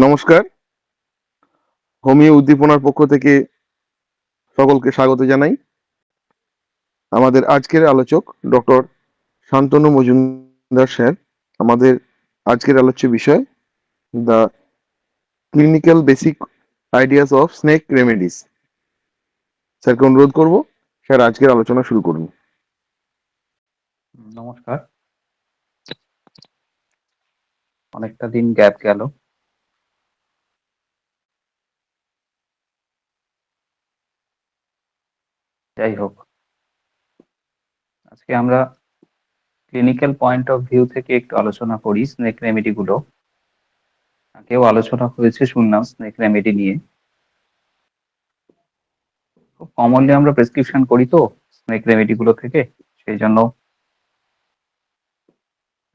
নমস্কার। হোমিও উদ্দীপনার পক্ষ থেকে সকলকে স্বাগত জানাই। আমাদের আজকের আলোচক ডক্টর শান্তনু মজুমদার স্যার। আমাদের আজকের আলোচ্য বিষয় the clinical basic ideas of snake remedies. স্যারকে অনুরোধ করব, স্যার আজকের আলোচনা শুরু করুন। নমস্কার। অনেকটা দিন গ্যাপ গেল। যাই হোক, আজকে আমরা ক্লিনিক্যাল পয়েন্ট অফ ভিউ থেকে একটু আলোচনা করি স্নেক রেমেডি গুলো। আগেও আলোচনা হয়েছে শুনলাম স্নেক রেমেডি নিয়ে। খুব কমনলি আমরা প্রেসক্রিপশন করি তো স্নেক রেমেডি গুলো থেকে, সেই জন্য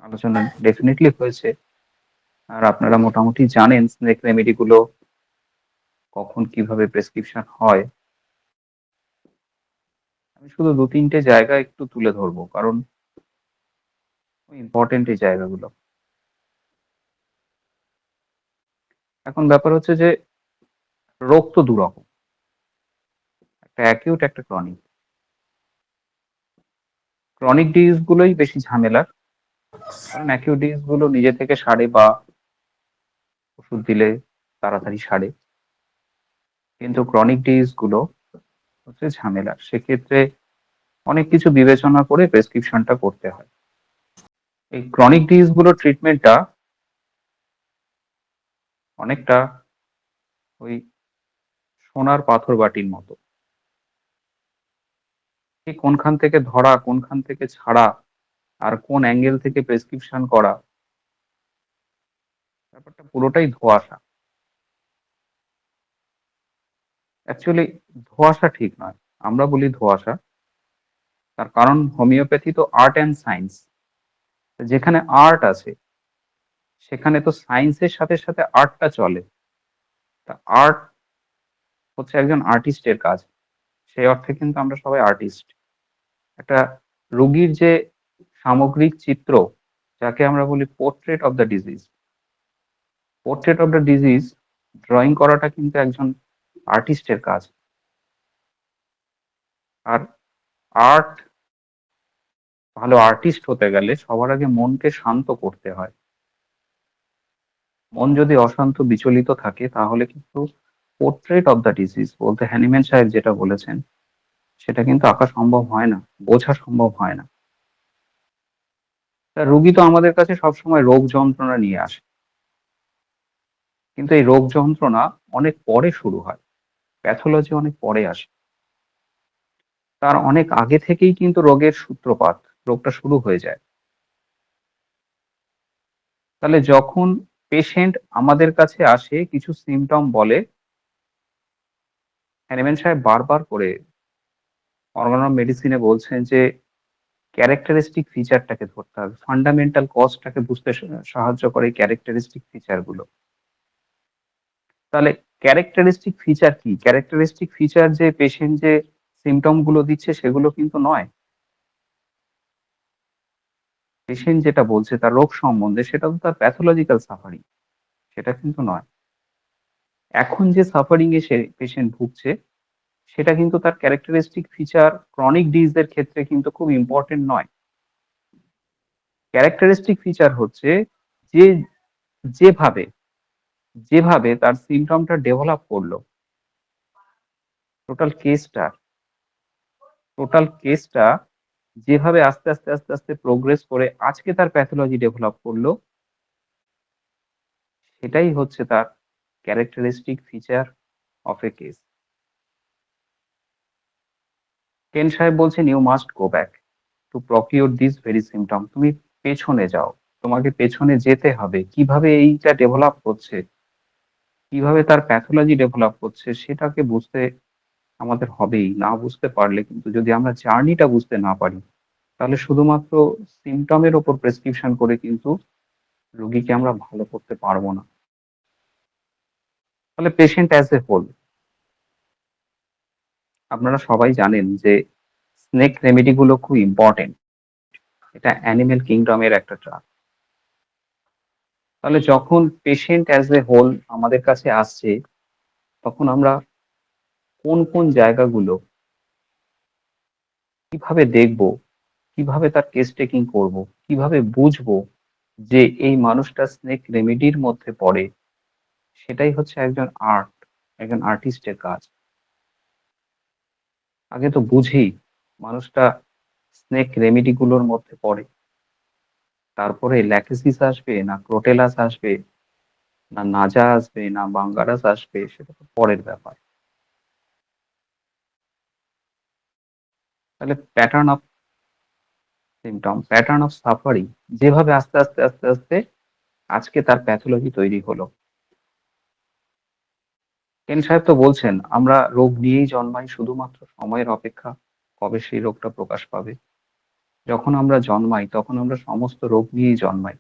আলোচনা ডেফিনেটলি হয়েছে। আর আপনারা মোটামুটি জানেন স্নেক রেমেডি গুলো কখন কিভাবে প্রেসক্রিপশন হয়। আমি শুধু 2-3টে জায়গা একটু তুলে ধরবো, কারণ ইম্পর্টেন্ট এই জায়গাগুলো। এখন ব্যাপার হচ্ছে যে রোগ তো দুরকম, একটা অ্যাকিউট, একটা ক্রনিক। ক্রনিক ডিজিজ গুলোই বেশি ঝামেলার, কারণ অ্যাকিউট ডিজিজ গুলো নিজে থেকে সারে বা ওষুধ দিলে তাড়াতাড়ি সারে, কিন্তু ক্রনিক ডিজিজ গুলো হচ্ছে ঝামেলার। সেক্ষেত্রে অনেক কিছু বিবেচনা করে প্রেসক্রিপশনটা করতে হয়। এই ক্রনিক ডিজিজ গুলোর ট্রিটমেন্টটা অনেকটা ওই সোনার পাথর বাটির মতো, ঠিক কোনখান থেকে ধরা, কোনখান থেকে ছাড়া, আর কোন অ্যাঙ্গেল থেকে প্রেসক্রিপশন করা, ব্যাপারটা পুরোটাই ধোঁয়াশা। অ্যাকচুয়ালি ধোঁয়াশা ঠিক নয়, আমরা বলি ধোঁয়াশা। তার কারণ হোমিওপ্যাথি তো আর্ট অ্যান্ড সায়েন্স। যেখানে আর্ট আছে সেখানে তো সায়েন্সের সাথে সাথে আর্টটা চলে। তা আর্ট হচ্ছে একজন আর্টিস্টের কাজ, সেই অর্থে কিন্তু আমরা সবাই আর্টিস্ট। একটা রোগীর যে সামগ্রিক চিত্র, যাকে আমরা বলি portrait of the disease, portrait of the disease drawing করাটা কিন্তু একজন আর্টিস্টের কাজ। আর আর্ট, ভালো আর্টিস্ট হতে গেলে সবার আগে মনকে শান্ত করতে হয়। মন যদি অশান্ত, বিচলিত থাকে, তাহলে কিন্তু পোর্ট্রেট অফ দ্য ডিজিজ বলতে হ্যানিম্যান সাহেব যেটা বলেছেন সেটা কিন্তু আঁকা সম্ভব হয় না, বোঝা সম্ভব হয় না। তা রুগী তো আমাদের কাছে সবসময় রোগ যন্ত্রণা নিয়ে আসে, কিন্তু এই রোগ যন্ত্রণা অনেক পরে শুরু হয়, প্যাথোলজি অনেক পরে আসে। তার অনেক আগে থেকেই কিন্তু রোগের সূত্রপাত, রোগটা শুরু হয়ে যায়। তাহলে যখন পেশেন্ট আমাদের কাছে আসে, কিছু সিমটম বলে, হ্যানিম্যান সাহেব বারবার করে অর্গানো মেডিসিনে বলছেন যে ক্যারেক্টারিস্টিক ফিচারটাকে ধরতে হবে, ফান্ডামেন্টাল কজটাকে বুঝতে সাহায্য করে ক্যারেক্টারিস্টিক ফিচার গুলো। তাহলে ক্যারেক্টারিস্টিক ফিচার কি? ক্যারেক্টারিস্টিক ফিচার যে পেশেন্ট যে সিমটম গুলো দিচ্ছে সেগুলো কিন্তু নয়। পেশেন্ট যেটা বলছে তার রোগ সম্বন্ধে, সেটা তো তার প্যাথোলজিক্যাল সাফারিং, সেটা কিন্তু নয়। এখন যে সাফারিং এ সে পেশেন্ট ভুগছে সেটা কিন্তু তার ক্যারেক্টারিস্টিক ফিচার ক্রনিক ডিজিজের ক্ষেত্রে কিন্তু খুব ইম্পর্টেন্ট নয়। ক্যারেক্টারিস্টিক ফিচার হচ্ছে যে যেভাবে যেভাবে তার সিমটমটা ডেভেলপ করলো, টোটাল কেসটা টোটাল কেসটা যেভাবে আস্তে আস্তে আস্তে আস্তে প্রোগ্রেস করে আজকে তার প্যাথোলজি ডেভেলপ করলো, সেটাই হচ্ছে তার characteristic feature of a case. Kent সাহেব বলছেন you must go back to procure this very symptom. তুমি পেছনে যাও, তোমাকে পেছনে যেতে হবে, কিভাবে এইটা ডেভেলপ করছে, কিভাবে তার প্যাথোলজি ডেভেলপ করছে সেটাকে বুঝতে আমাদের হবেই। না বুঝতে পারলে কিন্তু, যদি আমরা জার্নিটা বুঝতে না পারি, তাহলে শুধুমাত্র সিমটমের ওপর প্রেসক্রিপশন করে কিন্তু রোগীকে আমরা ভালো করতে পারবো না। তাহলে পেশেন্ট অ্যাজ এ হোল, আপনারা সবাই জানেন যে স্নেক রেমেডি গুলো খুব ইম্পর্টেন্ট। এটা অ্যানিমেল কিংডমের একটা ট্রাক। তাহলে যখন পেশেন্ট অ্যাজ এ হোল আমাদের কাছে আসছে, তখন আমরা কোন কোন জায়গাগুলো কিভাবে দেখব, কিভাবে তার কেস টেকিং করব, কিভাবে বুঝবো যে এই মানুষটা স্নেক রেমেডির মধ্যে পড়ে, সেটাই হচ্ছে একজন আর্টিস্টের কাজ। আগে তো বুঝি মানুষটা স্নেক রেমেডি গুলোর মধ্যে পড়ে, তারপরে ল্যাকেসিস আসবে না ক্রোটেলাস আসবে না নাজা আসবে না বাঙ্গারাস আসবে, সেটা তো পরের ব্যাপার। তাহলে pattern of symptom, pattern of suffering, যেভাবে আস্তে আস্তে আস্তে আস্তে আজকে তার প্যাথোলজি তৈরি হলো। কেন সাহেব তো বলছেন আমরা রোগ নিয়েই জন্মাই, শুধুমাত্র সময়ের অপেক্ষা কবে সেই রোগটা প্রকাশ পাবে। যখন আমরা জন্মাই তখন আমরা সমস্ত রোগ নিয়েই জন্মাই।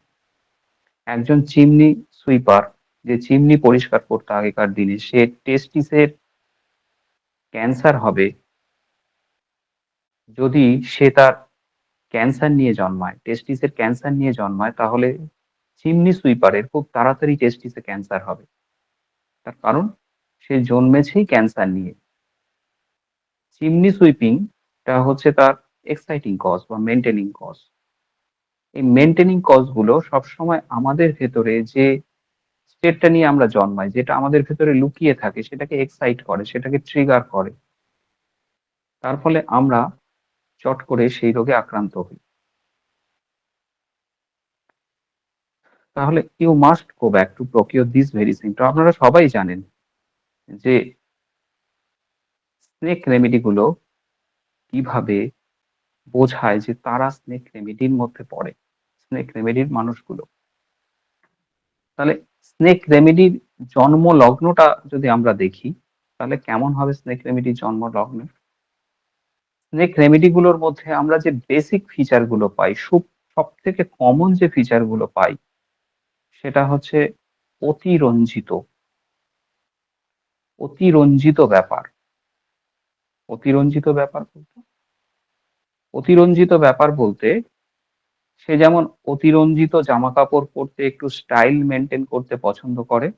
একজন চিমনি সুইপার, যে চিমনি পরিষ্কার করতো আগেকার দিনে, সে টেস্টিসের ক্যান্সার হবে যদি সে তার ক্যান্সার নিয়ে জন্মায়, টেস্টিসের ক্যান্সার নিয়ে জন্মায়, তাহলে চিমনি সুইপারের খুব তাড়াতাড়ি টেস্টিসে ক্যান্সার হবে। তার কারণ সে জন্মেছেই ক্যান্সার নিয়ে। চিমনি সুইপিং টা হচ্ছে তার এক্সাইটিং কজ বা মেইনটেনিং কজ। এই মেইনটেনিং কজ গুলো সবসময় আমাদের ভেতরে যে স্টেটটা নিয়ে আমরা জন্মাই, যেটা আমাদের ভেতরে লুকিয়ে থাকে, সেটাকে এক্সাইট করে, সেটাকে ট্রিগার করে। তার ফলে আমরা চট করে সেই রোগে আক্রান্ত হই। তাহলে you must go back to procure this very symptom. আপনারা সবাই জানেন যে স্নেক রেমেডি গুলো কিভাবে বোঝায় যে তারা স্নেক রেমেডির মধ্যে পড়ে, স্নেক রেমেডির মানুষগুলো। তাহলে স্নেক রেমেডির জন্ম লগ্নটা যদি আমরা দেখি, তাহলে কেমন হবে স্নেক রেমেডির জন্ম লগ্ন? স্নেক রেমেডি গুলোর মধ্যে আমরা যে বেসিক ফিচার গুলো পাই, সব থেকে কমন যে ফিচার গুলো পাই, সেটা হচ্ছে অতিরঞ্জিত, অতিরঞ্জিত ব্যাপার। অতিরঞ্জিত ব্যাপার বলতে অতিরঞ্জিত ব্যাপার বলতে সে যেমন অতিরঞ্জিত জামা কাপড় পরতে, একটু স্টাইল মেনটেন করতে পছন্দ করে,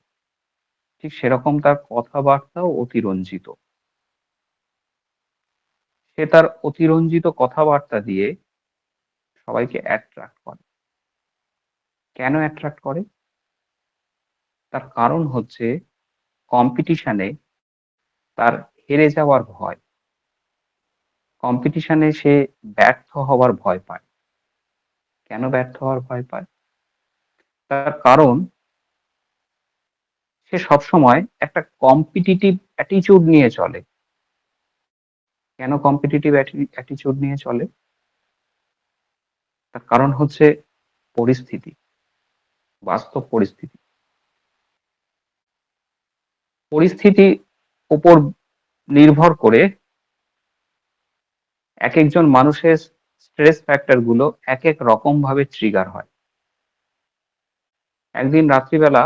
ঠিক সেরকম তার কথাবার্তাও অতিরঞ্জিত। সে তার অতিরঞ্জিত কথাবার্তা দিয়ে সবাইকে অ্যাট্রাক্ট করে। কেন অ্যাট্রাক্ট করে? তার কারণ হচ্ছে কম্পিটিশনে তার হেরে যাওয়ার ভয়, কম্পিটিশনে সে ব্যর্থ হওয়ার ভয় পায়। কেন ব্যর্থ হওয়ার ভয় পায়? তার কারণ সে সবসময় একটা কম্পিটিটিভ অ্যাটিচিউড নিয়ে চলে। কেন কম্পিটিটিভ অ্যাটিচিউড নিয়ে চলে? তার কারণ হচ্ছে পরিস্থিতি, বাস্তব পরিস্থিতি। পরিস্থিতি উপর নির্ভর করে এক একজন মানুষের স্ট্রেস ফ্যাক্টর গুলো এক এক রকম ভাবে ট্রিগার হয়। একদিন রাত্রিবেলা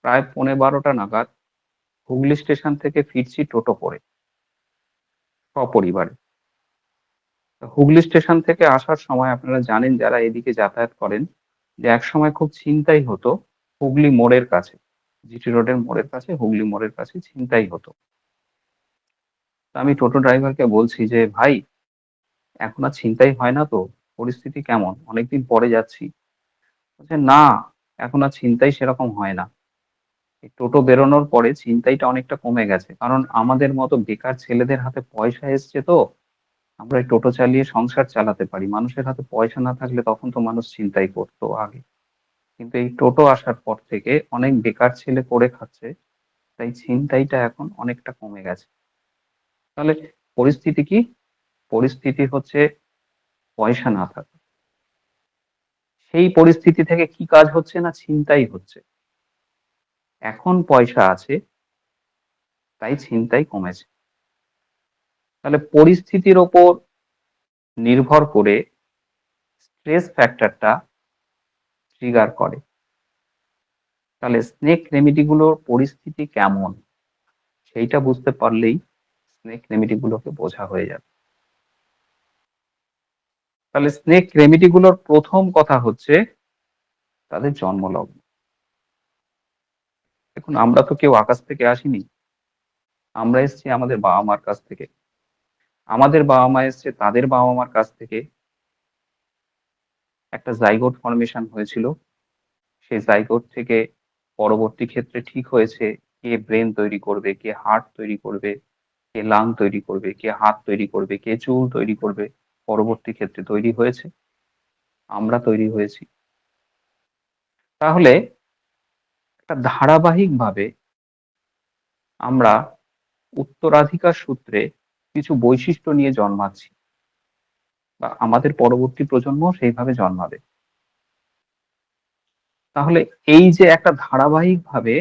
প্রায় 11:30 নাগাদ হুগলি স্টেশন থেকে ফিরছি টোটো করে সপরিবারে। তো হুগলি স্টেশন থেকে আসার সময় আপনারা জানেন যারা এদিকে যাতায়াত করেন, যে একসময় খুব ছিনতাই হতো হুগলি মোড়ের কাছে, জিটি রোডের মোড়ের কাছে, হুগলি মোড়ের কাছে ছিনতাই হতো। তা আমি টোটো ড্রাইভারকে বলছি যে ভাই, এখন আর ছিনতাই হয় না তো? পরিস্থিতি কেমন? অনেকদিন পরে যাচ্ছি। বলছে না, এখন আর ছিনতাই সেরকম হয় না। এই টোটো বেরোনোর পরে ছিনতাইটা অনেকটা কমে গেছে, কারণ আমাদের মতো বেকার ছেলেদের হাতে পয়সা এসছে তো, আমরা এই টোটো চালিয়ে সংসার চালাতে পারি। মানুষের হাতে পয়সা না থাকলে তখন তো মানুষ ছিনতাই করতো আগে, কিন্তু এই টোটো আসার পর থেকে অনেক বেকার ছেলে করে খাচ্ছে, তাই ছিনতাইটা এখন অনেকটা কমে গেছে। তাহলে পরিস্থিতি কি? পরিস্থিতি হচ্ছে পয়সা না থাকা। সেই পরিস্থিতি থেকে কি কাজ হচ্ছে না? ছিনতাই হচ্ছে। এখন পয়সা আছে তাই ছিনতাই কমেছে। তাহলে পরিস্থিতির ওপর নির্ভর করে স্ট্রেস ফ্যাক্টরটা ট্রিগার করে। তাহলে স্নেক রেমেডি গুলোর পরিস্থিতি কেমন, সেইটা বুঝতে পারলেই স্নেক রেমেডি গুলোকে বোঝা হয়ে যাবে। তাহলে স্নেক রেমেডি গুলোর প্রথম কথা হচ্ছে তাদের জন্মলগ্ন। দেখুন, আমরা তো কেউ আকাশ থেকে আসিনি। আমরা এসেছি আমাদের বাবা-মার কাছ থেকে। আমাদের বাবা-মা এসছে তাদের বাবা-মার কাছ থেকে। একটা জাইগোট ফর্মেশন হয়েছিল। সেই জাইগোট থেকে পরবর্তী ক্ষেত্রে ঠিক হয়েছে কে ব্রেন তৈরি করবে, কে হার্ট তৈরি করবে, কে লাং তৈরি করবে, কে হাত তৈরি করবে, কে চুল তৈরি করবে। পরবর্তী ক্ষেত্রে তৈরি হয়েছে, আমরা তৈরি হয়েছি। তাহলে একটা ধারাবাহিকভাবে আমরা উত্তরাধিকার সূত্রে কিছু বৈশিষ্ট্য নিয়ে জন্মাচ্ছি বা আমাদের পরবর্তী প্রজন্ম সেইভাবে জন্মাবে। তাহলে এই যে একটা ধারাবাহিকভাবে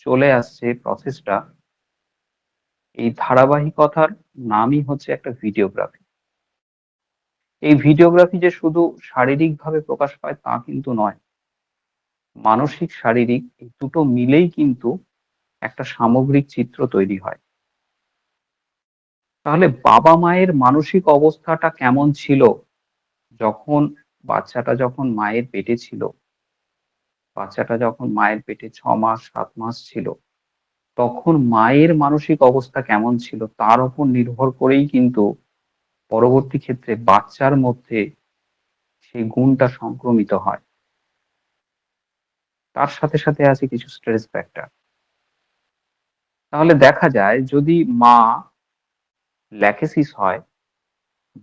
চলে আসছে প্রসেসটা, এই ধারাবাহিকতার নামই হচ্ছে একটা ভিডিওগ্রাফি। এই ভিডিওগ্রাফি যে শুধু শারীরিকভাবে প্রকাশ পায় তা কিন্তু নয়। মানসিক, শারীরিক এই দুটো মিলেই কিন্তু একটা সামগ্রিক চিত্র তৈরি হয়। তাহলে বাবা-মায়ের মানসিক অবস্থাটা কেমন ছিল যখন বাচ্চাটা যখন মায়ের পেটে ছিল, বাচ্চাটা যখন মায়ের পেটে ৬ মাস ৭ মাস ছিল, তখন মায়ের মানসিক অবস্থা কেমন ছিল তার উপর নির্ভর করেই কিন্তু পরবর্তী ক্ষেত্রে বাচ্চার মধ্যে সেই গুণটা সংক্রমিত হয়। তার সাথে, সাথে আছে কিছু স্ট্রেস ফ্যাক্টর। তাহলে দেখা যায় যদি মা ল্যাকেসিস হয়,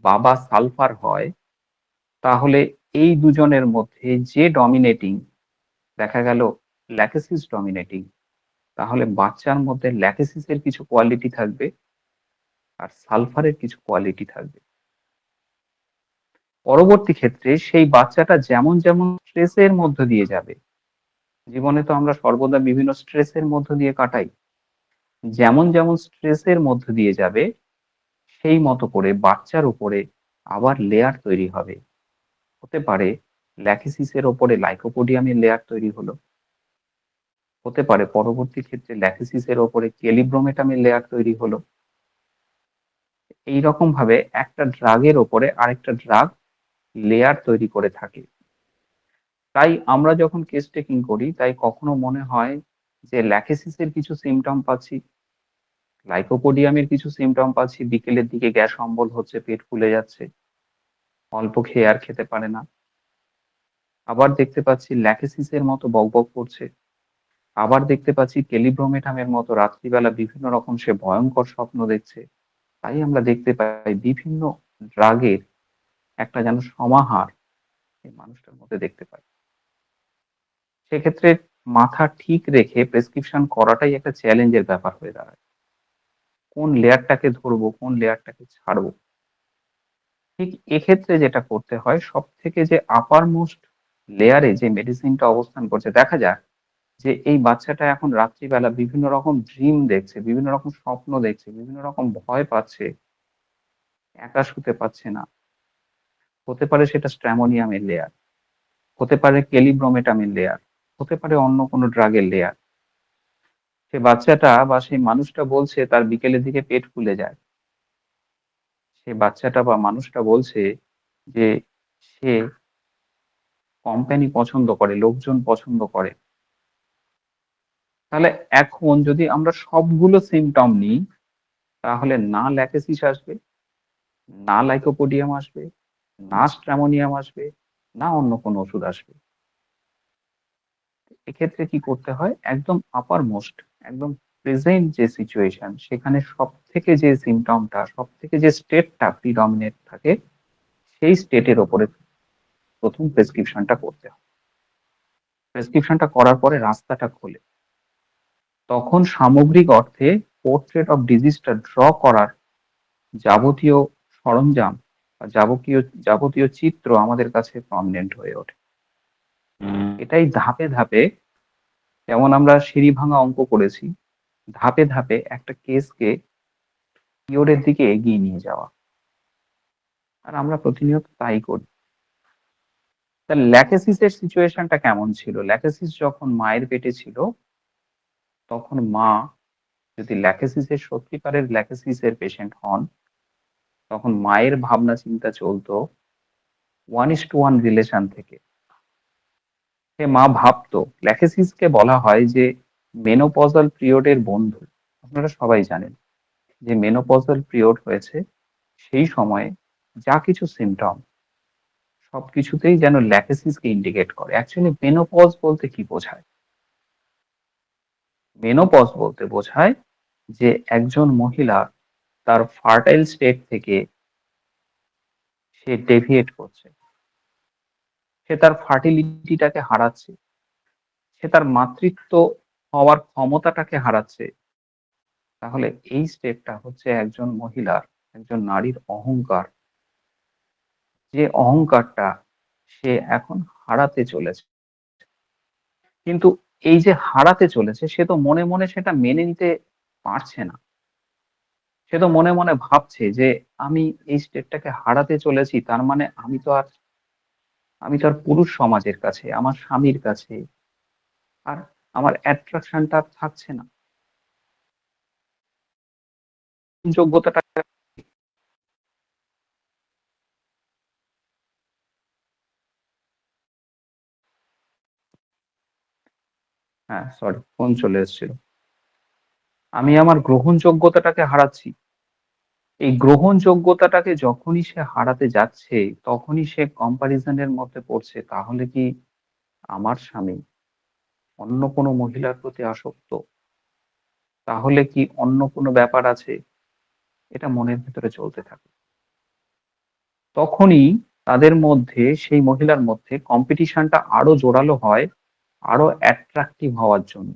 বাবা সালফার হয়, তাহলে এই দুজনের মধ্যে যে ডমিনেটিং, দেখা গেল ল্যাকেসিস ডমিনেটিং, তাহলে বাচ্চার মধ্যে ল্যাকেসিসের কিছু কোয়ালিটি থাকবে আর সালফারের কিছু কোয়ালিটি থাকবে। পরবর্তী ক্ষেত্রে সেই বাচ্চাটা যেমন, যেমন স্ট্রেসের মধ্য দিয়ে যাবে, জীবনে তো আমরা সর্বদা বিভিন্ন স্ট্রেসের মধ্য দিয়ে কাটাই। যেমন, যেমন স্ট্রেসের মধ্য দিয়ে যাবে, সেই মতো করে বাচ্চার উপরে আবার লেয়ার তৈরি হবে। হতে পারে ল্যাকেসিসের ওপরে লাইকোপোডিয়ামের লেয়ার তৈরি হলো। হতে পারে পরবর্তী ক্ষেত্রে ল্যাকেসিসের ওপরে ক্যালিব্রোমেটামের লেয়ার তৈরি হলো। এইরকম ভাবে একটা ড্রাগের ওপরে আরেকটা ড্রাগ লেয়ার তৈরি করে থাকে। তাই আমরা যখন কেস টেকিং করি তাই কখনো মনে হয় যে ল্যাকেসিসের কিছু সিম্পটম পাচ্ছি, লাইকোপোডিয়ামের কিছু সিম্পটম পাচ্ছি, বিকেলের দিকে গ্যাস অম্বল হচ্ছে, পেট ফুলে যাচ্ছে, অল্প খেয়ে আর খেতে পারে না। আবার দেখতে পাচ্ছি ল্যাকেসিসের মতো বকবক করছে। আবার দেখতে পাচ্ছি টেলিব্রোমেটামের মতো রাত্রিবেলা বিভিন্ন রকম সে ভয়ঙ্কর স্বপ্ন দেখছে। তাই আমরা দেখতে পাই বিভিন্ন ড্রাগের একটা যেন সমাহার এই মানুষটার মধ্যে দেখতে পাই। সেক্ষেত্রে মাথা ঠিক রেখে প্রেসক্রিপশন করাটাই একটা চ্যালেঞ্জের ব্যাপার হয়ে দাঁড়ায়। কোন লেয়ারটাকে ধরবো, কোন লেয়ারটাকে ছাড়বো? ঠিক এক্ষেত্রে যেটা করতে হয় সবথেকে যে আপার মোস্ট লেয়ারে যে মেডিসিনটা অবস্থান করছে, দেখা যাক যে এই বাচ্চাটা এখন রাত্রিবেলা বিভিন্ন রকম ড্রিম দেখছে, বিভিন্ন রকম স্বপ্ন দেখছে, বিভিন্ন রকম ভয় পাচ্ছে, একা শুতে পারছে না। হতে পারে সেটা স্ট্র্যামোনিয়ামের লেয়ার, হতে পারে ক্যালিব্রোমেটামের লেয়ার, হতে পারে অন্য কোনো ড্রাগের লেয়ার। সে বাচ্চাটা বা সেই মানুষটা বলছে তার বিকেলের দিকে পেট ফুলে যায়। সে বাচ্চাটা বা মানুষটা বলছে যে সে কোম্পানি পছন্দ করে, লোকজন পছন্দ করে। তাহলে এখন যদি আমরা সবগুলো সিম্পটম নিই, তাহলে না ল্যাকেসিস আসবে, না লাইকোপোডিয়াম আসবে, না স্ট্রামোনিয়াম আসবে, না অন্য কোনো ওষুধ আসবে। এক্ষেত্রে কি করতে হয়? একদম আপার মোস্ট, একদম প্রেজেন্ট যে সিচুয়েশন সেখানে সবথেকে যে সিম্পটমটা, সবথেকে যে স্টেটটা প্রিডমিনেন্ট থাকে, সেই স্টেটের উপরে ১ম প্রেসক্রিপশনটা করতে হয়। প্রেসক্রিপশনটা করার পরে রাস্তাটা খোলে। তখন সামগ্রিক অর্থে পোর্ট্রেট অফ ডিজিজটা ড্র করার যাবতীয় সরঞ্জাম বা যাবতীয় চিত্র আমাদের কাছে প্রমিনেন্ট হয়ে ওঠে। এটাই ধাপে, ধাপে, যেমন আমরা সিঁড়ি ভাঙা অঙ্ক করেছি, ধাপে, ধাপে একটা কেসকে কিওর এর দিকে এগিয়ে নিয়ে যাওয়া। আর আমরা প্রতিনিয়ত তাই করি। তা ল্যাকেসিস এর সিচুয়েশনটা কেমন ছিল? ল্যাকেসিস যখন মায়ের পেটে ছিল, তখন মা যদি ল্যাকেসিস এর সত্যিকারের ল্যাকেসিস এর পেশেন্ট হন, তখন মায়ের ভাবনা চিন্তা চলতো 1:1 রিলেশন থেকে। সে মা ভাবতো, ল্যাকেসিসকে বলা হয় যে মেনোপজাল পিরিয়ডের বন্ধু। আপনারা সবাই জানেন যে মেনোপজাল পিরিয়ড হয়েছে সেই সময়ে যা কিছু সিম্পটম সবকিছুতেই যেন ল্যাকেসিসকে ইন্ডিকেট করে। অ্যাকচুয়ালি মেনোপজ বলতে কি বোঝায়? মেনোপজ বলতে বোঝায় যে একজন মহিলা তার ফার্টাইল স্টেট থেকে সে ডেভিয়েট করছে। সে তার ফার্টিলিটিটাকে হারাচ্ছে। সে তার মাতৃত্ব হওয়ার ক্ষমতাটাকে হারাচ্ছে। তাহলে এই স্টেপটা হচ্ছে একজন মহিলার, একজন নারীর অহংকার। যে অহংকারটা সে এখন হারাতে চলেছে। কিন্তু এই যে হারাতে চলেছে সে তো মনে, মনে সেটা মেনে নিতে পারছে না। সে তো মনে, মনে ভাবছে যে আমি এই স্টেটটাকে হারাতে চলেছি। তার মানে আমি তো আর পুরুষ সমাজের কাছে, আমার স্বামীর কাছে আর আমার অ্যাট্রাকশনটা আর থাকছে না। যোগ্যতাটা হ্যাঁ, সরি ফোন চলে এসেছিল। আমি আমার গ্রহণযোগ্যতাটাকে হারাচ্ছি। এই গ্রহণযোগ্যতাটাকে যখনই সে হারাতে যাচ্ছে, তখনই সে কম্প্যারিজন এর মধ্যে পড়ছে। তাহলে কি আমার স্বামী অন্য কোনো মহিলার প্রতি আসক্ত? তাহলে কি অন্য কোনো ব্যাপার আছে? এটা মনের ভেতরে চলতে থাকে। তখনই তাদের মধ্যে, সেই মহিলার মধ্যে কম্পিটিশনটা আরো জোরালো হয়, আরো অ্যাট্রাকটিভ হওয়ার জন্য।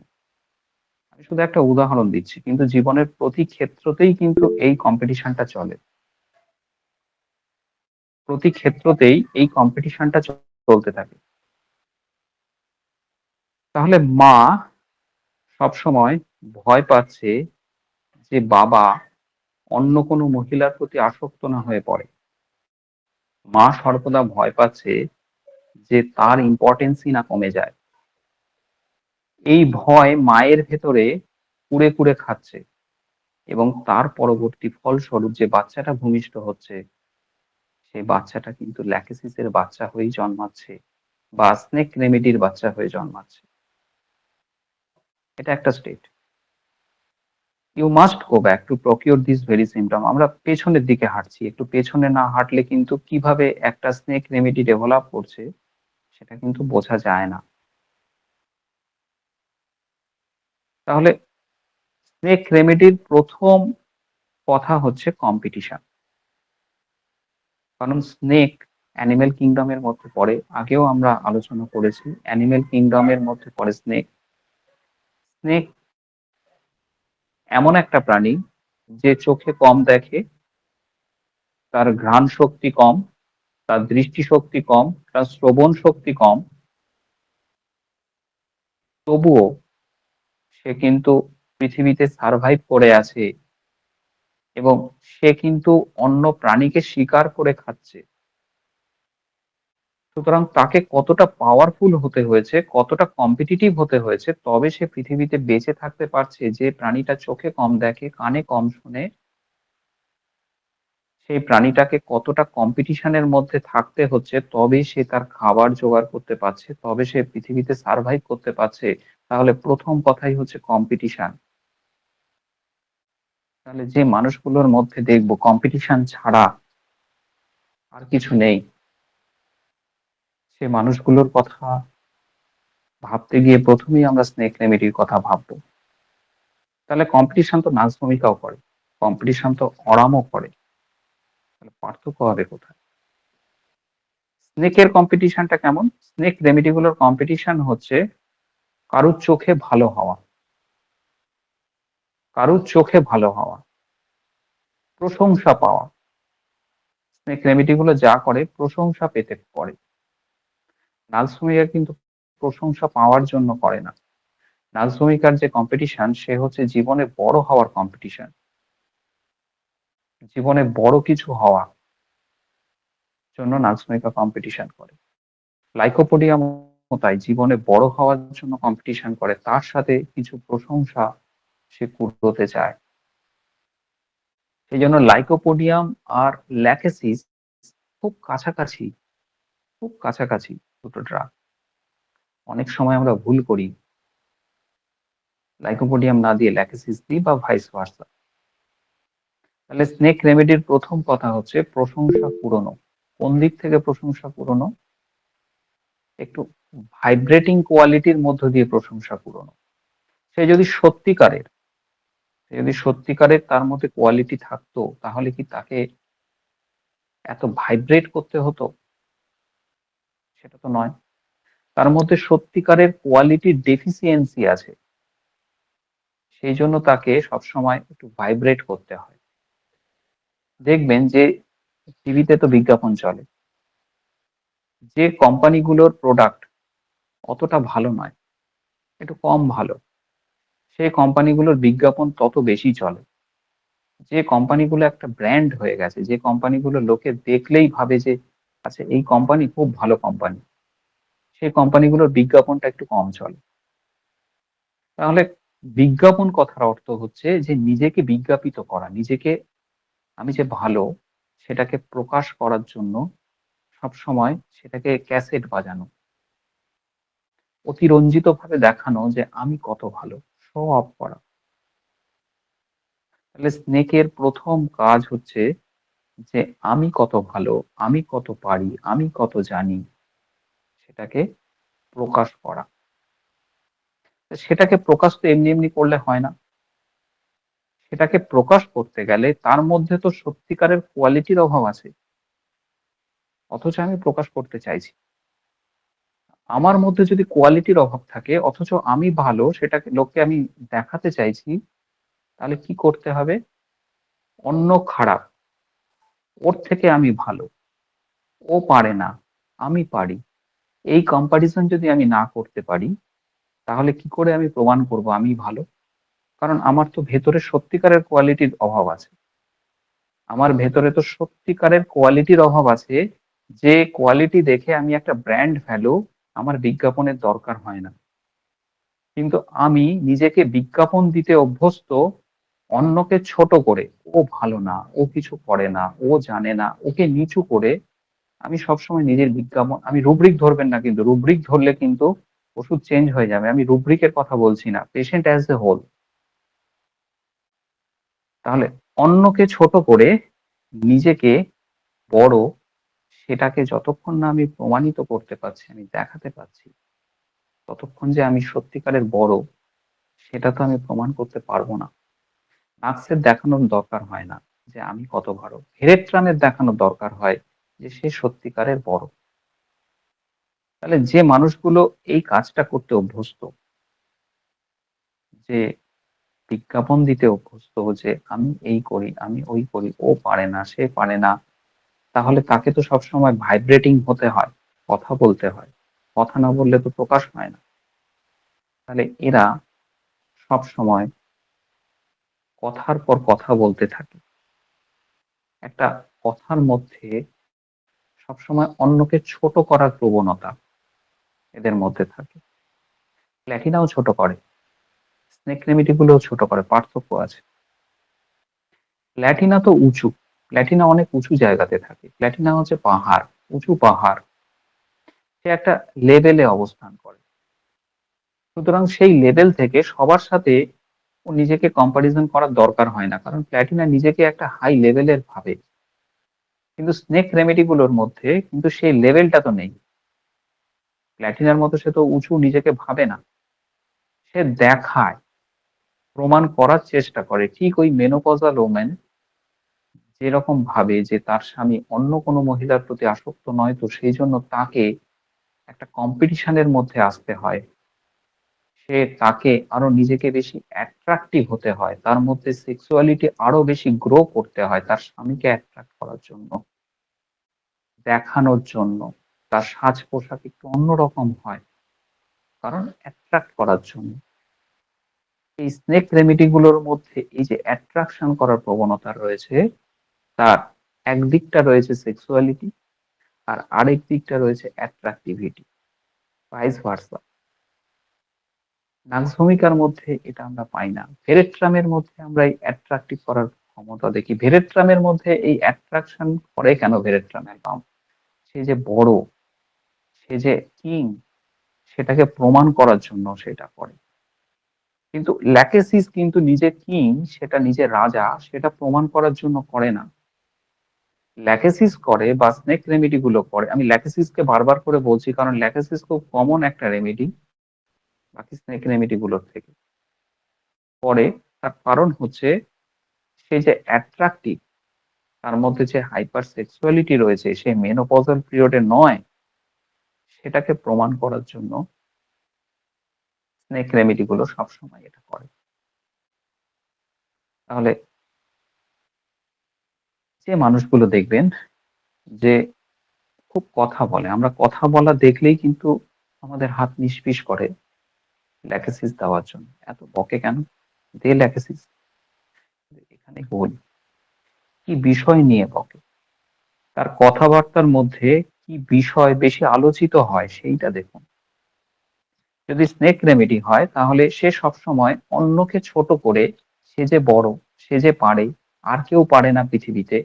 আমি শুধু একটা উদাহরণ দিচ্ছি, কিন্তু জীবনের প্রতি ক্ষেত্রতেই কিন্তু এই কম্পিটিশনটা চলে। প্রতি ক্ষেত্রতেই এই কম্পিটিশনটা চলতে থাকে। তাহলে মা সবসময় ভয় পাচ্ছে যে বাবা অন্য কোনো মহিলার প্রতি আসক্ত না হয়ে পড়ে। মা সর্বদা ভয় পাচ্ছে যে তার ইম্পর্টেন্সই না কমে যায়। এই ভয় মায়ের ভেতরে কুরে কুরে খাচ্ছে এবং তার পরবর্তী ফলস্বরূপ যে বাচ্চাটা ভূমিষ্ঠ হচ্ছে, সেই বাচ্চাটা কিন্তু ল্যাকেসিসের বাচ্চা হয়েই জন্মাচ্ছে বা স্নেক রেমেডির বাচ্চা হয়ে জন্মাচ্ছে। এটা একটা state. You must go back to procure this very symptom. আমরা পেছনের দিকে হাঁটছি, একটু পেছনে না হাঁটলে কিন্তু কিভাবে একটা স্নেক রেমেডি ডেভেলপ করছে সেটা কিন্তু বোঝা যায় না। তাহলে স্নেক রেমেডির প্রথম কথা হচ্ছে কম্পিটিশন। কারণ স্নেক অ্যানিমেল কিংডমের মধ্যে পড়ে। আগেও আমরা আলোচনা করেছি, অ্যানিমেল কিংডমের মধ্যে পড়ে স্নেক। স্নেক এমন একটা প্রাণী যে চোখে কম দেখে, তার ঘ্রাণ শক্তি কম, তার দৃষ্টিশক্তি কম, তার শ্রবণ শক্তি কম, তবুও সে কিন্তু পৃথিবীতে সারভাইভ করে আছে এবং সে কিন্তু অন্য প্রাণীকে শিকার করে খাচ্ছে। সুতরাং তাকে কতটা পাওয়ারফুল হতে হয়েছে, কতটা কম্পিটিটিভ হতে হয়েছে, তবে সে পৃথিবীতে বেঁচে থাকতে পারছে। যে প্রাণীটা চোখে কম দেখে, কানে কম শোনে, সেই প্রাণীটাকে কতটা কম্পিটিশনের মধ্যে থাকতে হচ্ছে তবে সে তার খাবার জোগাড় করতে পারছে, তবে সে পৃথিবীতে সার্ভাইভ করতে পারছে। তাহলে প্রথম কথাই হচ্ছে কম্পিটিশন। তাহলে যে মানুষগুলোর মধ্যে দেখবো কম্পিটিশন ছাড়া আর কিছু নেই, সে মানুষগুলোর কথা ভাবতে গিয়ে প্রথমেই আমরা স্নেক রেমেডির কথা ভাববো। তাহলে কম্পিটিশন তো নাচ ভূমিকাও করে, কম্পিটিশন তো অরামও করে। তাহলে পার্থক্য হবে কোথায়? স্নেকের কম্পিটিশনটা কেমন? স্নেক রেমেডি গুলোর কম্পিটিশন হচ্ছে কারুর চোখে ভালো হওয়া, কারুর চোখে ভালো হওয়া, প্রশংসা পাওয়া। স্নেক রেমেডি গুলো যা করে প্রশংসা পেতে করে। নাচ ভূমিকা কিন্তু প্রশংসা পাওয়ার জন্য করে না। নাচ ভূমিকার যে কম্পিটিশন সে হচ্ছে জীবনে বড় হওয়ার কম্পিটিশন, জীবনে বড় কিছু হওয়া জন্য নাচ ভূমিকা কম্পিটিশন করে। লাইকোপোডিয়াম তাই জীবনে বড় হওয়ার জন্য কম্পিটিশন করে, তার সাথে কিছু প্রশংসা সে কুড়োতে চায়। সেই জন্য লাইকোপোডিয়াম আর ল্যাকেসিস খুব কাছাকাছি, খুব কাছাকাছি দুটো ড্রাগ। অনেক সময় আমরা ভুল করি লাইকোপোডিয়াম না দিয়ে ল্যাকেসিস দিই বা ভাইস ভার্সা। তাহলে স্নেক রেমেডির প্রথম কথা হচ্ছে প্রশংসা কুড়োনো। কোন দিক থেকে প্রশংসা কুড়োনো? একটু ভাইব্রেটিং কোয়ালিটির মধ্য দিয়ে প্রশংসা কুড়োনো। সে যদি সত্যিকারের তার মধ্যে কোয়ালিটি থাকতো, তাহলে কি তাকে এত ভাইব্রেট করতে হতো? সেটা তো নয়। তার মধ্যে সত্যিকারের কোয়ালিটির ডেফিসিয়েন্সি আছে, সেই জন্য তাকে সবসময় একটু ভাইব্রেট করতে হয়। দেখবেন যে টিভিতে তো বিজ্ঞাপন চলে, যে কোম্পানিগুলোর প্রোডাক্ট অতটা ভালো নয়, একটু কম ভালো, সেই কোম্পানিগুলোর বিজ্ঞাপন তত বেশি চলে। যে কোম্পানিগুলো একটা ব্র্যান্ড হয়ে গেছে, যে কোম্পানিগুলো লোকে দেখলেই ভাবে যে আচ্ছা এই কোম্পানি খুব ভালো কোম্পানি, সেই কোম্পানিগুলোর বিজ্ঞাপনটা একটু কম চলে। তাহলে বিজ্ঞাপন কথার অর্থ হচ্ছে যে নিজেকে বিজ্ঞাপিত করা, নিজেকে আমি যে ভালো সেটাকে প্রকাশ করার জন্য সবসময় সেটাকে ক্যাসেট বাজানো, অতিরঞ্জিত ভাবে দেখানো যে আমি কত ভালো, শো অফ করা। তাহলে স্নেকের প্রথম কাজ হচ্ছে যে আমি কত ভালো, আমি কত পারি, আমি কত জানি, সেটাকে প্রকাশ করা। সেটাকে প্রকাশ তো এমনি এমনি করলে হয় না। সেটাকে প্রকাশ করতে গেলে তার মধ্যে তো সত্যিকারের কোয়ালিটির অভাব আছে, অথচ আমি প্রকাশ করতে চাইছি। আমার মধ্যে যদি কোয়ালিটির অভাব থাকে অথচ আমি ভালো সেটাকে লোককে আমি দেখাতে চাইছি, তাহলে কি করতে হবে? অন্য খারাপ, ওর থেকে আমি ভালো, ও পারে না, আমি পারি, এই কম্পারিজন যদি আমি না করতে পারি, তাহলে কি করে আমি প্রমাণ করব আমি ভালো? কারণ আমার তো ভেতরে সত্যিকারের কোয়ালিটির অভাব আছে। আমার ভেতরে তো সত্যিকারের কোয়ালিটির অভাব আছে, যে কোয়ালিটি দেখে আমি একটা ব্র্যান্ড ভ্যালু, আমার বিজ্ঞাপনের দরকার হয় না। কিন্তু আমি নিজেকে বিজ্ঞাপন দিতে অভ্যস্ত অন্যকে ছোট করে, ও ভালো না, ও কিছু করে না, ও জানে না, ওকে নিচু করে আমি সবসময় নিজের বিজ্ঞাপন, আমি রুব্রিক ধরবেন না, কিন্তু রুব্রিক ধরলে কিন্তু ওষুধ চেঞ্জ হয়ে যাবে। আমি রুব্রিকের কথা বলছি না, পেশেন্ট অ্যাজ এ হোল। তাহলে অন্যকে ছোট করে নিজেকে বড়, সেটাকে যতক্ষণ না আমি প্রমাণিত করতে পারছি, আমি দেখাতে পারছি, ততক্ষণ যে আমি সত্যিকারের বড় সেটা তো আমি প্রমাণ করতে পারবো না। নার্সের দেখানোর দরকার হয় না যে আমি কত বড়, ভেরেট্রানের দেখানোর দরকার হয় যে সে সত্যিকারের বড়। তাহলে যে মানুষগুলো এই কাজটা করতে অভ্যস্ত, যে বিজ্ঞাপন দিতে অভ্যস্ত, যে আমি এই করি, আমি ওই করি, ও পারে না, সে পারে না, তাহলে তাকে তো সবসময় ভাইব্রেটিং হতে হয়, কথা বলতে হয়। কথা না বললে তো প্রকাশ হয় না। তাহলে এরা সব সময় কথার পর কথা বলতে থাকে। একটা কথার মধ্যে সবসময় অন্যকে ছোট করার প্রবণতা এদের মধ্যে থাকে। প্ল্যাটিনাও ছোট করে, স্নেক রেমিডি গুলোও ছোট করে, পার্থক্য আছে। প্ল্যাটিনা তো উঁচু, প্ল্যাটিনা অনেক উঁচু জায়গাতে থাকে, প্ল্যাটিনা হচ্ছে পাহাড়, উঁচু পাহাড়, সে একটা লেভেলে অবস্থান করে। সুতরাং সেই লেভেল থেকে সবার সাথে ও নিজেকে কম্পারিজন করার দরকার হয় না, কারণ প্ল্যাটিনা নিজেকে একটা হাই লেভেলের ভাবে। কিন্তু স্নেক রেমেডি গুলোর মধ্যে কিন্তু সেই লেভেলটা তো নেই। প্ল্যাটিনার মতো সে তো উঁচু নিজেকে ভাবে না, সে দেখায়, প্রমাণ করার চেষ্টা করে। ঠিক ওই মেনোপজাল ওমেন যেরকম ভাবে যে তার স্বামী অন্য কোনো মহিলার প্রতি আসক্ত নয়, তো সেই জন্য তাকে একটা কম্পিটিশনের মধ্যে আসতে হয়, সে তাকে আরো নিজেকে বেশি অ্যাট্রাকটিভ হতে হয়, তার মধ্যে সেক্সুয়ালিটি আরো বেশি গ্রো করতে হয় তার স্বামীকে অ্যাট্রাক্ট করার জন্য, দেখানোর জন্য। তার সাজ পোশাক একটু অন্যরকম হয়, কারণ অ্যাট্রাক্ট করার জন্য। এই স্নেক রেমেডি গুলোর মধ্যে এই যে অ্যাট্রাকশন করার প্রবণতা রয়েছে, তার একদিকটা রয়েছে সেক্সুয়ালিটি, আর আরেক দিকটা রয়েছে অ্যাট্রাকটিভিটি, ভাইস ভার্সা। নাক্স ভূমিকার মধ্যে এটা আমরা পাই না। ভেরেট্রামের মধ্যে আমরা এই অ্যাট্রাকটিভ করার ক্ষমতা দেখি। ভেরেট্রামের মধ্যে এই অ্যাট্রাকশন করে কেন? ভেরেট্রাম অ্যালবাম, সে যে বড়, সে যে কিং, সেটাকে প্রমাণ করার জন্য সেটা করে। কিন্তু ল্যাকেসিস কিন্তু নিজে কিং, সেটা নিজে রাজা, সেটা প্রমাণ করার জন্য করে না। ল্যাকেসিস করে বা স্নেক রেমেডি গুলো করে, আমি ল্যাকেসিসকে বারবার করে বলছি কারণ ল্যাকেসিস খুব কমন একটা রেমেডি বাকি স্নেক রেমেডি গুলোর থেকে। করে তার কারণ হচ্ছে সে যে অ্যাট্রাকটিভ, তার মধ্যে যে হাইপার সেক্সুয়ালিটি রয়েছে, সে মেনোপজাল পিরিয়ডে নয়, সেটাকে প্রমাণ করার জন্য স্নেক রেমেডি গুলো সবসময় এটা করে। তাহলে যে মানুষগুলো দেখবেন যে খুব কথা বলে, আমরা কথা বলা দেখলেই কিন্তু আমাদের হাত নিষ্পিস করে ল্যাকেসিস দেওয়ার জন্য। এত বকে কেন? দে ল্যাকেসিস। এখানে ভুল। কি বিষয় নিয়ে বকে? তার কথাবার্তার মধ্যে কি বিষয় বেশি আলোচিত হয় সেইটা দেখুন। যদি স্নেক রেমেডি হয় তাহলে সে সবসময় অন্যকে ছোট করে, সে যে বড়, সে যে পারে, আর কেউ পারে না পৃথিবীতে,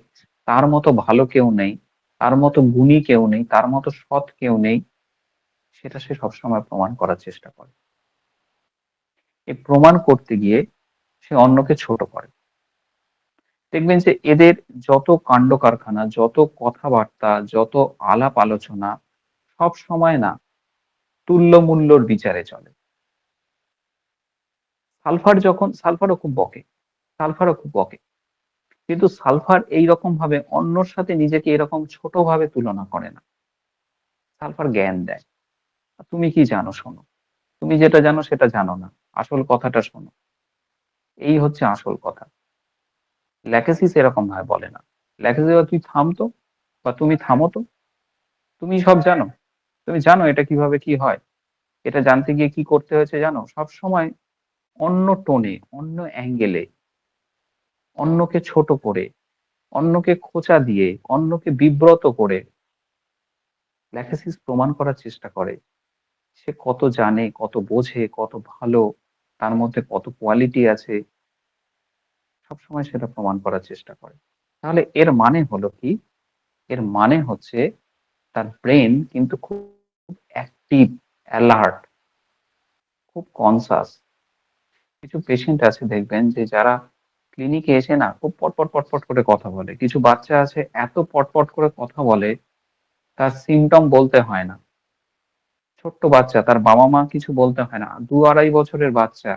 তার মতো ভালো কেউ নেই, তার মতো গুণী কেউ নেই, তার মতো সৎ কেউ নেই, সেটা সে সবসময় প্রমাণ করার চেষ্টা করে। এই প্রমাণ করতে গিয়ে সে অন্যকে ছোট করে। দেখবেন যে এদের যত কাণ্ড কারখানা, যত কথাবার্তা, যত আলাপ আলোচনা, সব সময় না তুল্য মূল্যর বিচারে চলে। সালফারও খুব বকে, সালফারও খুব বকে, কিন্তু সালফার এইরকম ভাবে অন্যর সাথে নিজেকে এরকম ছোট ভাবে তুলনা করে না। সালফার জ্ঞান দেয়, তুমি কি জানো শোনো, তুমি যেটা জানো সেটা জানো না, আসল কথাটা শোনো, এই হচ্ছে আসল কথা। ল্যাকেসিস এরকম ভাবে বলে না। ল্যাকেসিস বলে, তুই থাম তো, বা তুমি থামো তো, তুমি সব জানো, তুমি জানো এটা কিভাবে কি হয়, এটা জানতে গিয়ে কি করতে হয়েছে জানো। সব সময় অন্য টোনে, অন্য অ্যাঙ্গেলে, অন্যকে ছোট করে, অন্যকে খোঁচা দিয়ে, অন্যকে বিব্রত করে ল্যাকেসিস প্রমাণ করার চেষ্টা করে সে কত জানে, কত বোঝে, কত ভালো, তার মধ্যে কত কোয়ালিটি আছে, সবসময় সেটা প্রমাণ করার চেষ্টা করে। তাহলে এর মানে হলো কি? এর মানে হচ্ছে তার ব্রেন কিন্তু খুব অ্যাক্টিভ, অ্যালার্ট, খুব কনসাস। কিছু পেশেন্ট আছে দেখবেন যে যারা ক্লিনিকে এসে না খুব পটপট পটপট করে কথা বলে। কিছু বাচ্চা আছে এত পটপট করে কথা বলে তার সিমটম বলতে হয় না। ছোট্ট বাচ্চা, তার বাবা মা কিছু বলতে হয় না, 2-2.5 বছরের বাচ্চা,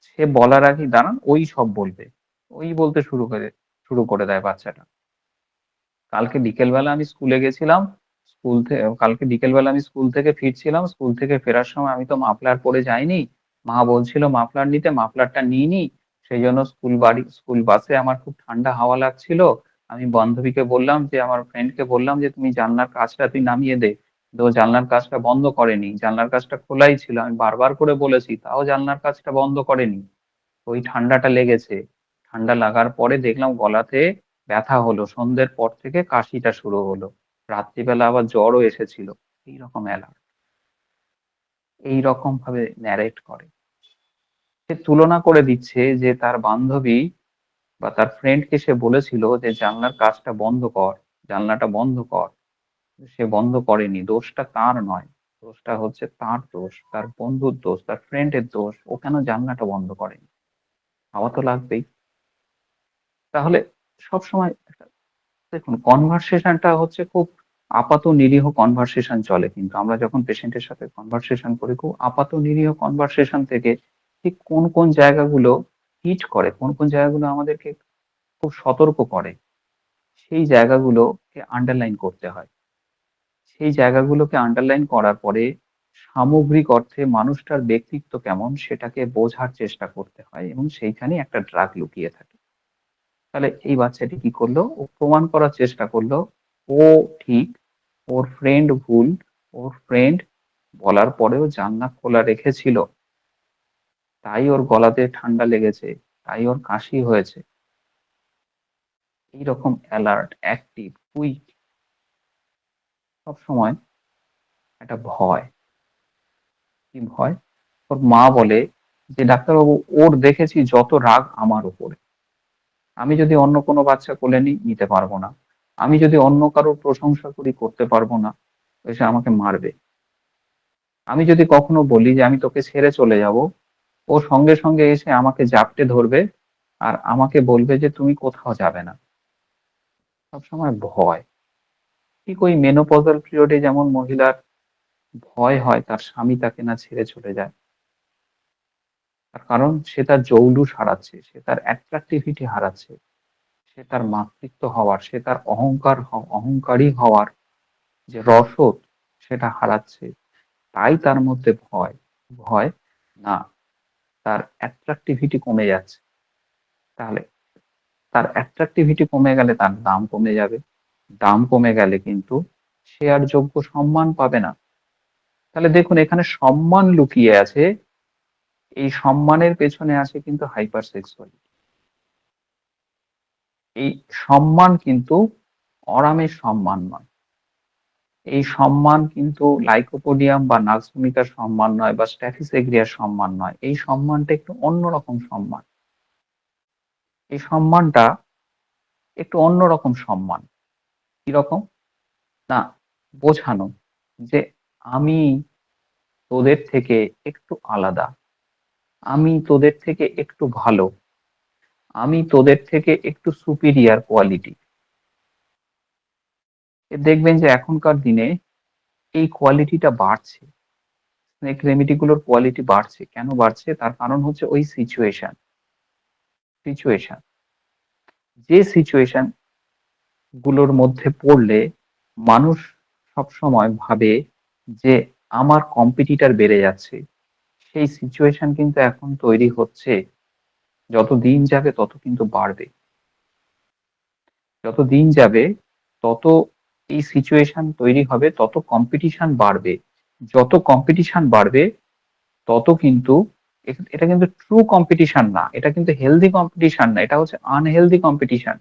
সে বলার আগেই দাঁড়ান ওই সব বলবে, ওই বলতে শুরু করে দেয় বাচ্চাটা। কালকে বিকেলবেলা আমি স্কুলে গেছিলাম, কালকে বিকেলবেলা আমি স্কুল থেকে ফিরছিলাম, স্কুল থেকে ফেরার সময় আমি তো মাফলার পরে যাইনি, মা বলছিল মাফলার নিতে, মাফলারটা নিইনি, সেই জন্য স্কুল বাসে আমার খুব ঠান্ডা হাওয়া লাগছিল। আমি বান্ধবীকে বললাম, যে আমার ফ্রেন্ডকে বললাম যে তুমি জানলার কাঁচটা তুই নামিয়ে দে, তো ও জানলার কাঁচটা বন্ধ করেনি, জানলার কাঁচটা খোলাই ছিল, আমি বারবার করে বলেছি তাও জানলার কাঁচটা বন্ধ করেনি। ওই ঠান্ডাটা লেগেছে, ঠান্ডা লাগার পরে দেখলাম গলাতে ব্যথা হলো, সন্ধ্যের পর থেকে কাশিটা শুরু হলো, রাত্রিবেলা আবার জ্বরও এসেছিল। এইরকম অ্যালার্ট, এইরকম ভাবে ন্যারেট করে। সে তুলনা করে দিচ্ছে যে তার বান্ধবী বা তার ফ্রেন্ডকে সে বলেছিল যে জানলার কাচটা বন্ধ কর, জানলাটা বন্ধ কর, সে বন্ধ করেনি, দোষটা তার নয়, দোষটা হচ্ছে তার দোষ, তার বন্ধুর দোষ, তার ফ্রেন্ডের দোষ, ও কেন জানলাটা বন্ধ করেনি। হাওয়া তো লাগবেই। তাহলে সবসময় দেখুন, কনভারসেশনটা হচ্ছে খুব আপাত নিরীহ কনভারসেশন চলে, কিন্তু আমরা যখন পেশেন্টের সাথে কনভারসেশন করি খুব আপাত নিরীহ কনভারসেশন থেকে ঠিক কোন কোন জায়গাগুলো হিট করে, কোন কোন জায়গাগুলো আমাদেরকে খুব সতর্ক করে, সেই জায়গাগুলোকে আন্ডারলাইন করতে হয়। সেই জায়গাগুলোকে আন্ডারলাইন করার পরে সামগ্রিক অর্থে মানুষটার ব্যক্তিত্ব কেমন সেটাকে বোঝার চেষ্টা করতে হয়, এবং সেইখানে একটা ড্রাগ লুকিয়ে থাকে। তাহলে এই বাচ্চাটি কি করলো? ও প্রমাণ করার চেষ্টা করলো ও ঠিক, ওর ফ্রেন্ড ভুল, ওর ফ্রেন্ড বলার পরেও জানলা খোলা রেখেছিল, তাই ওর গলাতে ঠান্ডা লেগেছে, তাই ওর কাশি হয়েছে। এইরকম অ্যালার্ট, অ্যাক্টিভ, কুইক, সবসময় একটা ভয়। কি ভয়? ওর মা বলে যে ডাক্তারবাবু, ওর দেখেছি যত রাগ আমার উপরে, আমি যদি অন্য কোনো বাচ্চা কোলে নিতে পারবো না, আমি যদি অন্য কারোর প্রশংসা করি করতে পারবো না, এসে আমাকে মারবে। আমি যদি কখনো বলি যে আমি তোকে ছেড়ে চলে যাব, ও সঙ্গে সঙ্গে এসে আমাকে জাপটে ধরবে আর আমাকে বলবে যে তুমি কোথাও যাবে না। সবসময় ভয়। ঠিক ওই মেনোপজাল পিরিয়ডে যেমন মহিলার ভয় হয় তার স্বামী তাকে না ছেড়ে চলে যায়, তার কারণ সে তার জৌলুস হারাচ্ছে, সে তার অ্যাট্রাকটিভিটি হারাচ্ছে, সে তার মাতৃত্ব হওয়ার, সে তার অহংকারী হওয়ার যে রসদ সেটা হারাচ্ছে। তাই তার মধ্যে ভয়। ভয় না, তার অ্যাট্রাকটিভিটি কমে যাচ্ছে। তাহলে তার অ্যাট্রাকটিভিটি কমে গেলে তার দাম কমে যাবে। দাম কমে গেলে কিন্তু সে আর যোগ্য সম্মান পাবে না। তাহলে দেখুন এখানে সম্মান লুকিয়ে আছে। এই সম্মানের পেছনে আছে কিন্তু হাইপার সেক্সুয়ালিটি। এই সম্মান কিন্তু অরামের সম্মান নয়। এই সম্মান কিন্তু লাইকোপোডিয়াম বা নাগভূমিকার সম্মান নয় বা স্ট্যাফিস এগ্রিয়ার সম্মান নয়। এই সম্মানটা একটু অন্যরকম সম্মান। এই সম্মানটা একটু অন্যরকম সম্মান। কিরকম? না, বোঝানো যে আমি তোদের থেকে একটু আলাদা, আমি তোদের থেকে একটু ভালো, আমি তোদের থেকে একটু সুপিরিয়র কোয়ালিটি। দেখবেন যে এখনকার দিনে এই কোয়ালিটিটা বাড়ছে। স্নেক রেমেডি গুলোর কোয়ালিটি বাড়ছে। কেন বাড়ছে? তার কারণ হচ্ছে ওই সিচুয়েশন। যে সিচুয়েশন গুলোর মধ্যে পড়লে মানুষ সবসময় ভাবে যে আমার কম্পিটিটর বেড়ে যাচ্ছে, সেই সিচুয়েশন কিন্তু এখন তৈরি হচ্ছে। যত দিন যাবে তত কিন্তু বাড়বে। যত দিন যাবে তত এই সিচুয়েশন তৈরি হবে, তত কম্পিটিশন বাড়বে। যত কম্পিটিশন বাড়বে তত কিন্তু এটা কিন্তু ট্রু কম্পিটিশন না, এটা কিন্তু হেলদি কম্পিটিশন না, এটা হচ্ছে আনহেলদি কম্পিটিশন।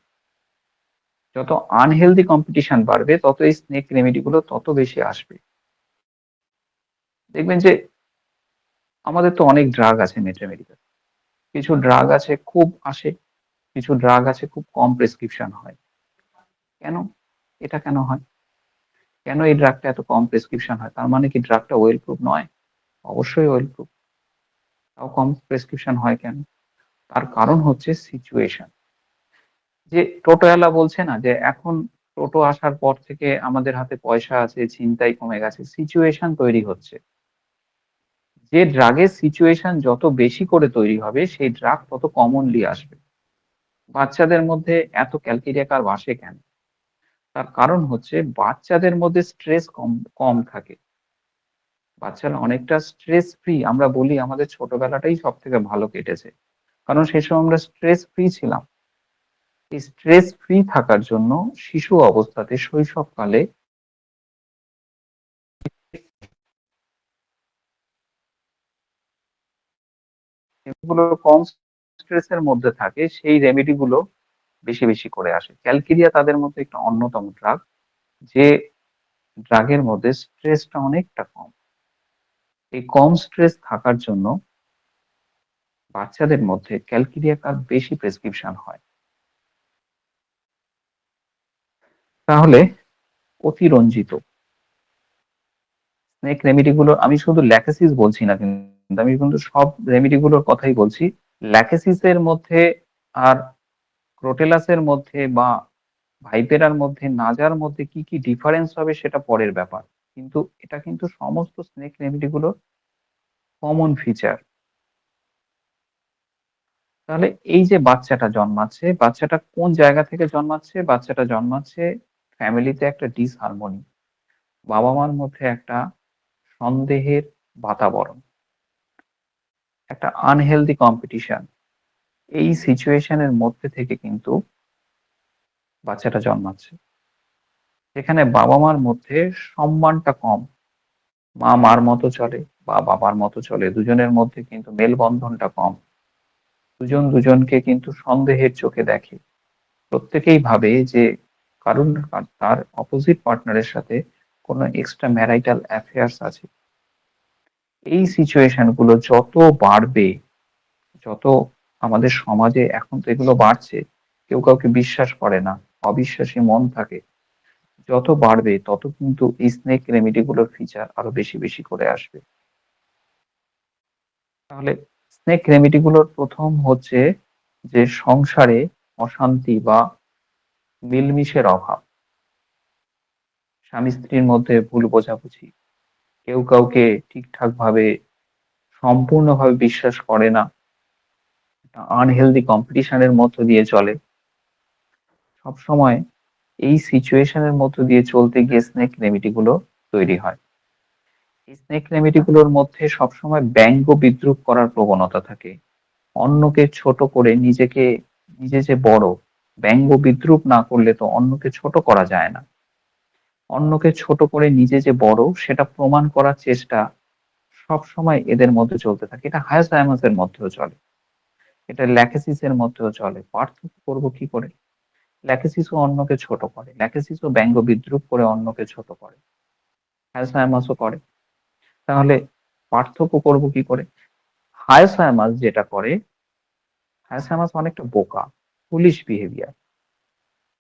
যত আনহেলদি কম্পিটিশন বাড়বে তত এই স্নেক রেমেডি গুলো তত বেশি আসবে। দেখবেন যে আমাদের তো অনেক ড্রাগ আছে মেট্রো মেডিকেল। কিছু ড্রাগ আছে খুব আসে, কিছু ড্রাগ আছে খুব কম প্রেসক্রিপশন হয়। কেন? এটা কেন হয়? কেন এই ড্রাগটা এত কম প্রেসক্রিপশন হয়? তার মানে কি ড্রাগটা ওয়েল প্রুফ নয়? অবশ্যই ওয়েল প্রুফ। তাও কম প্রেসক্রিপশন হয় কেন? তার কারণ হচ্ছে সিচুয়েশন। যে টোটোওয়ালা বলছে না যে এখন টোটো আসার পর থেকে আমাদের হাতে পয়সা আছে, ছিনতাই কমে গেছে, সিচুয়েশন তৈরি হচ্ছে। যে ড্রাগের সিচুয়েশন যত বেশি করে তৈরি হবে সেই ড্রাগ তত কমনলি আসবে। বাচ্চাদের মধ্যে এত ক্যালকেরিয়া কার্ভ আসে কেন? তার কারণ হচ্ছে বাচ্চাদের মধ্যে স্ট্রেস কম কম থাকে। বাচ্চারা অনেকটা স্ট্রেস ফ্রি। আমরা বলি আমাদের ছোটবেলাটাই সব থেকে ভালো কেটেছে, কারণ সেই সময় আমরা স্ট্রেস ফ্রি ছিলাম। এই স্ট্রেস ফ্রি থাকার জন্য শিশু অবস্থাতে শৈশবকালে যেগুলো কম স্ট্রেসের মধ্যে থাকে সেই রেমেডি গুলো বেশি বেশি করে আসে। ক্যালকেরিয়া তাদের মধ্যে একটা অন্যতম ড্রাগ, যে ড্রাগের মধ্যে স্ট্রেসটা অনেকটা কম। এই কম স্ট্রেস থাকার জন্য বাচ্চাদের মধ্যে ক্যালকেরিয়া কার্ভ বেশি প্রেসক্রিপশন হয়। তাহলে অতিরঞ্জিত স্নেক রেমেডি গুলো, আমি শুধু ল্যাকেসিস বলছি না, কিন্তু আমি কিন্তু সব রেমেডি গুলোর কথাই বলছি। ল্যাকেসিসের মধ্যে আর ক্রোটেলাসের মধ্যে বা ভাইপেরার মধ্যে, নাজার মধ্যে কি কি ডিফারেন্স হবে সেটা পরের ব্যাপার। কিন্তু এটা কিন্তু সমস্ত স্নেক রেমেডি গুলোর কমন ফিচার। তাহলে এই যে বাচ্চাটা জন্মাচ্ছে, বাচ্চাটা কোন জায়গা থেকে জন্মাচ্ছে? বাচ্চাটা জন্মাচ্ছে ফ্যামিলিতে একটা ডিসহারমোনি, বাবা মার মধ্যে একটা সন্দেহের বাতাবরণ, একটা আনহেলদি কম্পিটিশন। এই সিচুয়েশনের মধ্যে থেকে কিন্তু বাচ্চাটা জন্মাচ্ছে, যেখানে বাবা মার মধ্যে সম্মানটা কম। মা মার মতো চলে বা বাবার মতো চলে, দুজনের মধ্যে কিন্তু মেলবন্ধনটা কম। দুজন দুজনকে কিন্তু সন্দেহের চোখে দেখে। প্রত্যেকেই ভাবে যে কারণ তার অপোজিট পার্টনারের সাথে কোনো এক্সট্রা ম্যারাইটাল অ্যাফেয়ার্স আছে। এই সিচুয়েশন গুলো যত বাড়বে, যত আমাদের সমাজে এখন তো এগুলো বাড়ছে, কেউ কাউকে বিশ্বাস করে না, অবিশ্বাসী মন থাকে, যত বাড়বে তত কিন্তু এই স্নেক রেমেডি গুলোর ফিচার আরো বেশি বেশি করে আসবে। তাহলে স্নেক রেমেডিগুলোর প্রথম হচ্ছে যে সংসারে অশান্তি বা মিলমিশের অভাব, স্বামী স্ত্রীর মধ্যে ভুল বোঝাবুঝি, কেউ কাউকে ঠিকঠাক ভাবে সম্পূর্ণভাবে বিশ্বাস করে না, আনহেলদি কম্পিটিশনের মধ্য দিয়ে চলে। সবসময় এই সিচুয়েশনের মধ্য দিয়ে চলতে গিয়ে স্নেক রেমেডি গুলো তৈরি হয়। এই স্নেক রেমেডি গুলোর মধ্যে সবসময় ব্যঙ্গ বিদ্রূপ করার প্রবণতা থাকে। অন্যকে ছোট করে নিজে যে বড়, ব্যঙ্গ বিদ্রূপ না করলে তো অন্যকে ছোট করা যায় না। অন্যকে ছোট করে নিজে যে বড় সেটা প্রমাণ করার চেষ্টা সবসময় এদের মধ্যে চলতে থাকে। এটা হায়াসায়ামাসের মধ্যেও চলে, এটা ল্যাকেসিসের মধ্যেও চলে। পার্থক্য করব কি করে? ল্যাকেসিসও অন্যকে ছোট করে, ল্যাকেসিসও ব্যঙ্গ বিদ্রূপ করে অন্যকে ছোট করে, হায়াসায়ামাসও করে। তাহলে পার্থক্য করব কি করে? হায়াসায়ামাস যেটা করে, হায়াসায়ামাস অনেকটা বোকা, ফুলিশ বিহেভিয়ার,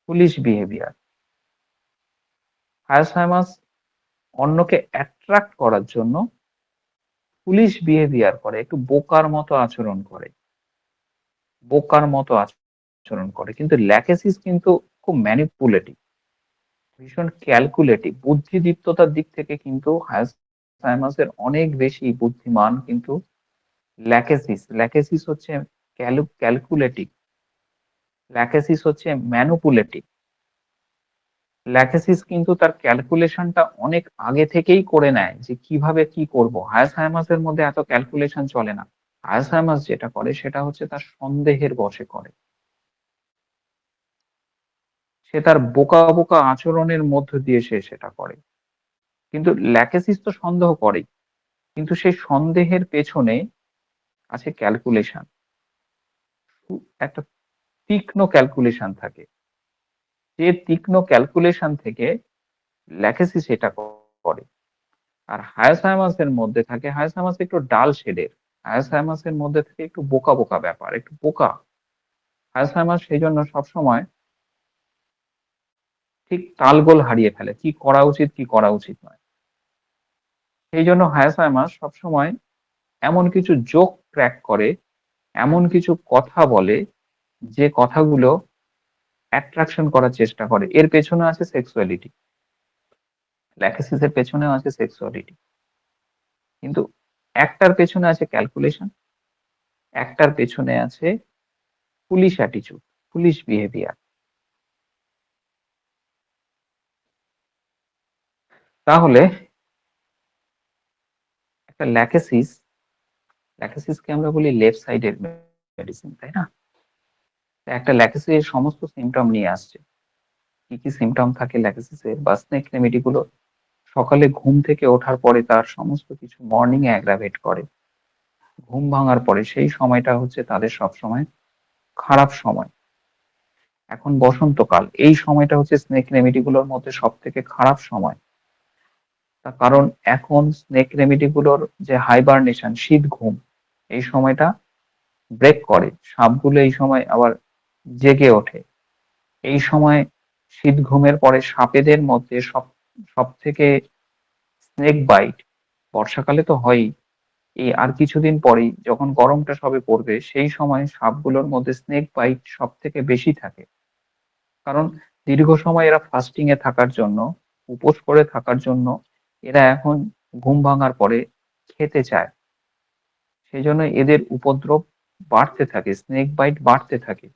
ফুলিশ বিহেভিয়ার। হায়াসায়ামাস অন্যকে অ্যাট্রাক্ট করার জন্য ফুলিশ বিহেভিয়ার করে, একটু বোকার মতো আচরণ করে, বোকার মতো আচরণ করে। কিন্তু ল্যাকেসিস কিন্তু খুব ম্যানিপুলেটিভ, ভীষণ ক্যালকুলেটিভ, বুদ্ধিদীপ্ততার দিক থেকে কিন্তু হায়াসায়ামাসের অনেক বেশি বুদ্ধিমান কিন্তু ল্যাকেসিস। ল্যাকেসিস হচ্ছে ক্যালকুলেটিভ, ল্যাকেসিস হচ্ছে ম্যানুপুলেটিভ। ল্যাকেসিস কিন্তু তার ক্যালকুলেশনটা অনেক আগে থেকেই করে নেয় যে কিভাবে কি করব। হায়াসায়ামাসের মধ্যে এত ক্যালকুলেশন চলে না। হায়াসায়ামাস যেটা করে সেটা হচ্ছে তার সন্দেহের বশে করে, সে তার বোকা বোকা আচরণের মধ্য দিয়ে সে সেটা করে। কিন্তু ল্যাকেসিস তো সন্দেহ করেই, কিন্তু সেই সন্দেহের পেছনে আছে ক্যালকুলেশন, একটা তীক্ষ্ণ ক্যালকুলেশন থাকে। যে তীক্ষ্ণ ক্যালকুলেশন থেকে ল্যাকেসিস এটা করে। আর হায়াসায়ামাসের মধ্যে থাকে, হায়াসায়ামাস একটু ডাল শেডের, হায়াসায়ামাসের মধ্যে থেকে একটু বোকা বোকা ব্যাপার, একটু বোকা। হায়াসায়ামাস সেই জন্য সবসময় ঠিক তালগোল হারিয়ে ফেলে, কি করা উচিত কি করা উচিত নয়। সেই জন্য হায়াসায়ামাস সবসময় এমন কিছু জোক ক্র্যাক করে, এমন কিছু কথা বলে যে কথাগুলো অ্যাট্রাকশন করার চেষ্টা করে। এর পেছনে আছে সেক্সুয়ালিটি, ল্যাকেসিসের পেছনেও আছে সেক্সুয়ালিটি। কিন্তু একটার পেছনে আছে ক্যালকুলেশন, একটার পেছনে আছে পুলিশ অ্যাটিচিউড, পুলিশ বিহেভিয়ার। তাহলে একটা ল্যাকেসিস, ল্যাকেসিসকে আমরা বলি লেফট সাইডের মেডিসিন, তাই না? একটা ল্যাকেসিস সমস্ত সিমটম নিয়ে আসছে। কি কি সিমটম থাকে ল্যাকেসিসের বা স্নেক রেমেডি গুলো? সকালে ঘুম থেকে ওঠার পরে তার সমস্ত কিছু মর্নিং এ অ্যাগ্রাভেট করে। ঘুম ভাঙার পরে সেই সময়টা হচ্ছে তাদের সবসময় খারাপ সময়। এখন বসন্তকাল, এই সময়টা হচ্ছে স্নেক রেমেডি গুলোর মধ্যে সব থেকে খারাপ সময়। তার কারণ এখন স্নেক রেমেডি গুলোর যে হাইবারনেশন, শীত ঘুম, এই সময়টা ব্রেক করে। সাপগুলো এই সময় আবার জেগে ওঠে। এই সময় শীত ঘুমের পরে সাপেদের মধ্যে সব থেকে স্নেক বাইট বর্ষাকালে তো হয়ই, এই আর কিছুদিন পরেই যখন গরমটা সবে পড়বে সেই সময় সাপগুলোর মধ্যে স্নেক বাইট সব থেকে বেশি থাকে। কারণ দীর্ঘ সময় এরা ফাস্টিং এ থাকার জন্য, উপোস করে থাকার জন্য এরা এখন ঘুম ভাঙার পরে খেতে চায়। সেই জন্য এদের উপদ্রব বাড়তে থাকে, স্নেক বাইট বাড়তে থাকে।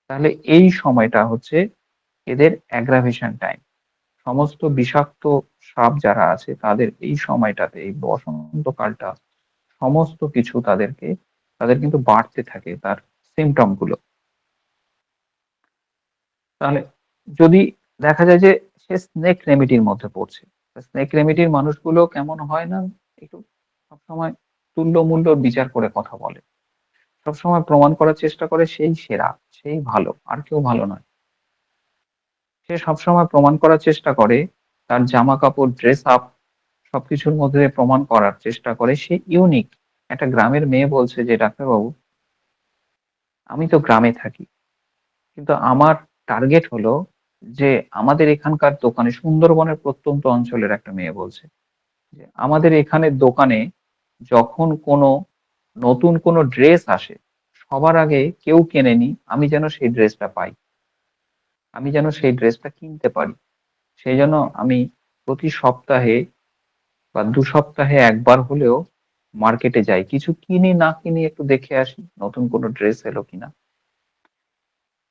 তাহলে এই সময়টা হচ্ছে এদের অ্যাগ্রাভেশন টাইম। সমস্ত বিষাক্ত সাপ যারা আছে তাদের এই সময়টাতে, এই বসন্তকালটা সমস্ত কিছু তাদের কিন্তু বাড়তে থাকে তার সিমটম গুলো। তাহলে যদি দেখা যায় যে সে স্নেক রেমেডির মধ্যে পড়ছে, স্নেক রেমেডির মানুষগুলো কেমন হয় না, একটু সবসময় তুল্য মূল্য বিচার করে কথা বলে, সবসময় প্রমাণ করার চেষ্টা করে সেই সেরা, সেই ভালো, আর কেউ ভালো নয়। সে সবসময় প্রমাণ করার চেষ্টা করে, তার জামা কাপড়, ড্রেস আপ, সবকিছুর মধ্যে প্রমাণ করার চেষ্টা করে সে ইউনিক। একটা গ্রামের মেয়ে বলছে যে ডাক্তারবাবু, আমি তো গ্রামে থাকি, কিন্তু আমার টার্গেট হলো যে আমাদের এখানকার দোকানে, সুন্দরবনের প্রত্যন্ত অঞ্চলের একটা মেয়ে বলছে যে আমাদের এখানের দোকানে যখন কোনো নতুন কোনো ড্রেস আসে, সবার আগে কেউ কেনেনি, আমি যেন সেই ড্রেসটা পাই, আমি যেন সেই ড্রেসটা কিনতে পারি। সেই জন্য আমি প্রতি সপ্তাহে বা ২ সপ্তাহে একবার হলেও মার্কেটে যাই। কিছু কিনি না কিনি একটু দেখে আসি নতুন কোনো ড্রেস এলো কিনা।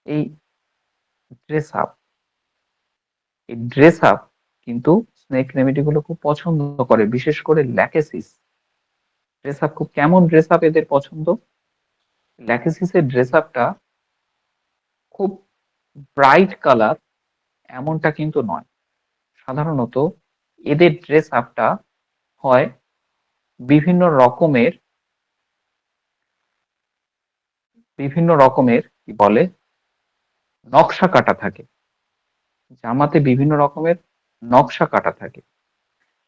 এই ড্রেস আপ, এই ড্রেস আপ কিন্তু স্নেক রেমেডি গুলো খুব পছন্দ করে, বিশেষ করে ল্যাকেসিস। ড্রেস আপ খুব কেমন ড্রেস আপ এদের পছন্দ? ল্যাকেসিসের ড্রেস আপটা খুব ব্রাইট কালার এমনটা কিন্তু নয়। সাধারণত এদের ড্রেস আপটা হয় বিভিন্ন রকমের, কি বলে, নকশা কাটা থাকে। জামাতে বিভিন্ন রকমের নকশা কাটা থাকে,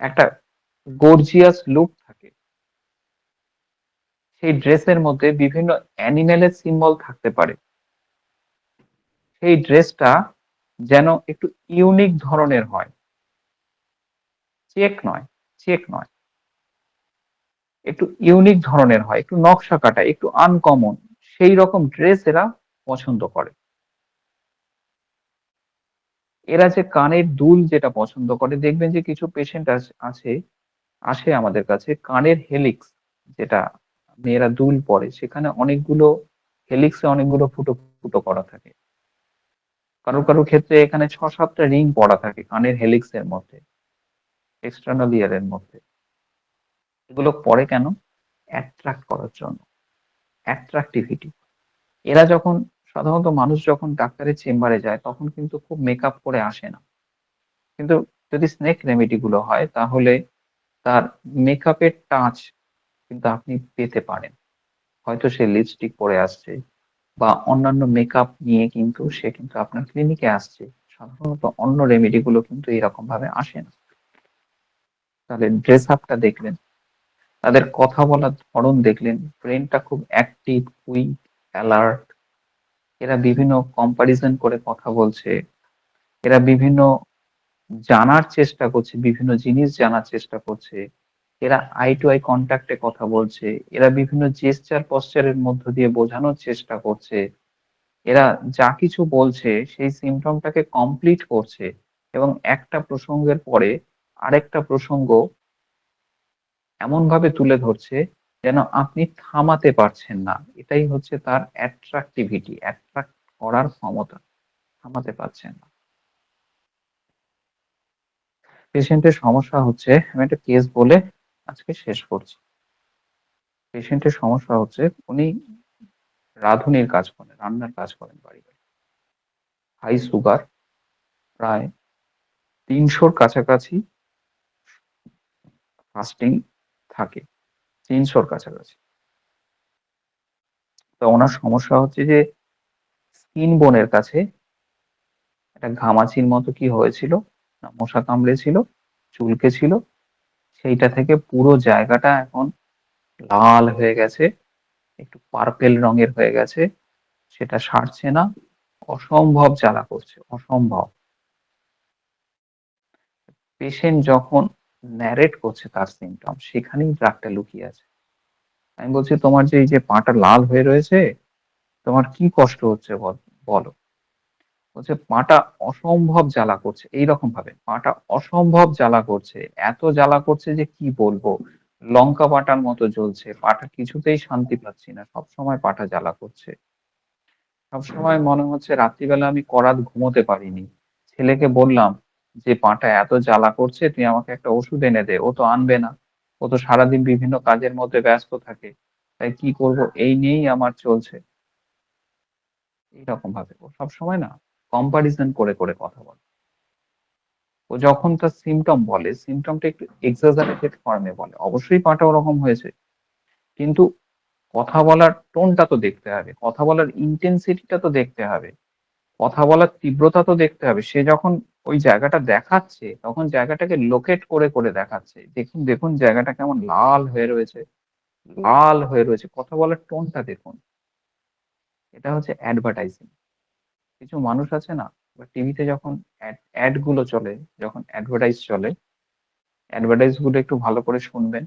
একটা গর্জিয়াস লুক থাকে। সেই ড্রেসের মধ্যে বিভিন্ন অ্যানিমেলের সিম্বল থাকতে পারে। সেই ড্রেসটা যেন একটু ইউনিক ধরনের হয়, চেক নয়, চেক নয়, একটু ইউনিক ধরনের হয়, একটু নকশা কাটা, একটু আনকমন, সেই রকম ড্রেস এরা পছন্দ করে। এরা যে কানের দুল যেটা পছন্দ করে, দেখবেন যে কিছু পেশেন্ট আছে, আসে আমাদের কাছে কানের হেলিক্স, যেটা মেয়েরা দুল পরে, সেখানে অনেকগুলো হেলিক্সে অনেকগুলো ফুটো ফুটো করা থাকে। কারো কারো ক্ষেত্রে এখানে ৬-৭টা রিং পড়া থাকে কানের হেলিক্স এর মধ্যে, এক্সটার্নাল ইয়ার এর মধ্যে। এগুলো পরে কেন? অ্যাট্রাক্ট করার জন্য, অ্যাট্রাকটিভিটি। এরা যখন, সাধারণত মানুষ যখন ডাক্তারের চেম্বারে যায় তখন কিন্তু খুব মেকআপ করে আসে না, কিন্তু যদি স্নেক রেমেডি গুলো হয় তাহলে তার মেকআপের টাচ কিন্তু আপনি পেতে পারেন। হয়তো সে লিপস্টিক পরে আসছে বা অন্যান্য মেকআপ নিয়ে কিন্তু সে কিন্তু আপনার ক্লিনিকে আসছে। সাধারণত অন্য রেমেডি গুলো কিন্তু এরকম ভাবে আসে না। তাদের ড্রেস আপটা দেখলেন, তাদের কথা বলার ধরন দেখলেন, ব্রেনটা খুব অ্যাক্টিভ, কুইক, অ্যালার্ট। এরা বিভিন্ন কম্পারিজন করে কথা বলছে, এরা বিভিন্ন জানার চেষ্টা করছে, বিভিন্ন জিনিস জানার চেষ্টা করছে, এরা আই টু আই কন্টাক্টে কথা বলছে, এরা বিভিন্ন জেস্চার পশ্চারের মধ্য দিয়ে বোঝানোর চেষ্টা করছে, এরা যা কিছু বলছে সেই সিম্পটমটাকে কমপ্লিট করছে এবং একটা প্রসঙ্গের পরে আরেকটা প্রসঙ্গ এমন ভাবে তুলে ধরছে যেন আপনি থামাতে পারছেন না। এটাই হচ্ছে তার অ্যাট্রাকটিভিটি, অ্যাট্রাক্ট করার ক্ষমতা, থামাতে পারছেন না। পেশেন্টের সমস্যা হচ্ছে, আমি একটা কেস বলে আজকে শেষ করছি। পেশেন্টের সমস্যা হচ্ছে উনি রাঁধুনির কাজ করেন, রান্নার কাজ করেন বাড়ি বাড়ি। হাই সুগার, প্রায় ৩০০-র কাছাকাছি ফাস্টিং থাকে, ৩০০-র কাছাকাছি। তো ওনার সমস্যা হচ্ছে যে স্কিন বোনের কাছে একটা ঘামাচির মতো কি হয়েছিল, না মশা কামড়েছিল, চুলকে ছিল, সেইটা থেকে পুরো জায়গাটা এখন লাল হয়ে গেছে, একটু পার্পেল রঙের হয়ে গেছে, সেটা সারছে না, অসম্ভব জ্বালা করছে, অসম্ভব। পেশেন্ট যখন ন্যারেট করছে তার সিমটম, সেখানেই ড্রাগটা লুকিয়ে আছে। আমি বলছি, তোমার যে এই যে পাটা লাল হয়ে রয়েছে, তোমার কি কষ্ট হচ্ছে বলো। বলছে পাটা অসম্ভব জ্বালা করছে, এইরকম ভাবে পাটা অসম্ভব জ্বালা করছে, এত জ্বালা করছে যে কি বলবো, লঙ্কা বাটার মতো জ্বলছে পাটা, কিছুতেই শান্তি পাচ্ছি না, সবসময় পাটা জ্বালা করছে, সবসময় মনে হচ্ছে রাত্রিবেলা আমি করাত ঘুমোতে পারিনি। ছেলেকে বললাম যে পাটা এত জ্বালা করছে, তুই আমাকে একটা ওষুধ এনে দে, ও তো আনবে না, ও তো সারাদিন বিভিন্ন কাজের মধ্যে ব্যস্ত থাকে, তাই কি করব, এই নিয়েই আমার চলছে। এইরকম ভাবে ও সবসময় না কম্পারিজন করে করে কথা বলে। ও যখন তার সিমটম বলে, সিমটমটা একটু এক্সাজারেটেড ফর্মে বলে, অবশ্যই পাটা ওরকম হয়েছে, কিন্তু কথা বলার টোনটা তো দেখতে হবে, কথা বলার ইন্টেন্সিটিটা তো দেখতে হবে, কথা বলার তীব্রতা তো দেখতে হবে। সে যখন ওই জায়গাটা দেখাচ্ছে তখন জায়গাটাকে লোকেট করে করে দেখাচ্ছে, দেখুন দেখুন জায়গাটা কেমন লাল হয়ে রয়েছে, লাল হয়ে রয়েছে, কথা বলার টোনটা দেখুন। এটা হচ্ছে অ্যাডভার্টাইজিং। কিছু মানুষ আছে না, টিভিতে যখন অ্যাড গুলো চলে, যখন অ্যাডভার্টাইজ চলে, অ্যাডভার্টাইজ গুলো একটু ভালো করে শুনবেন।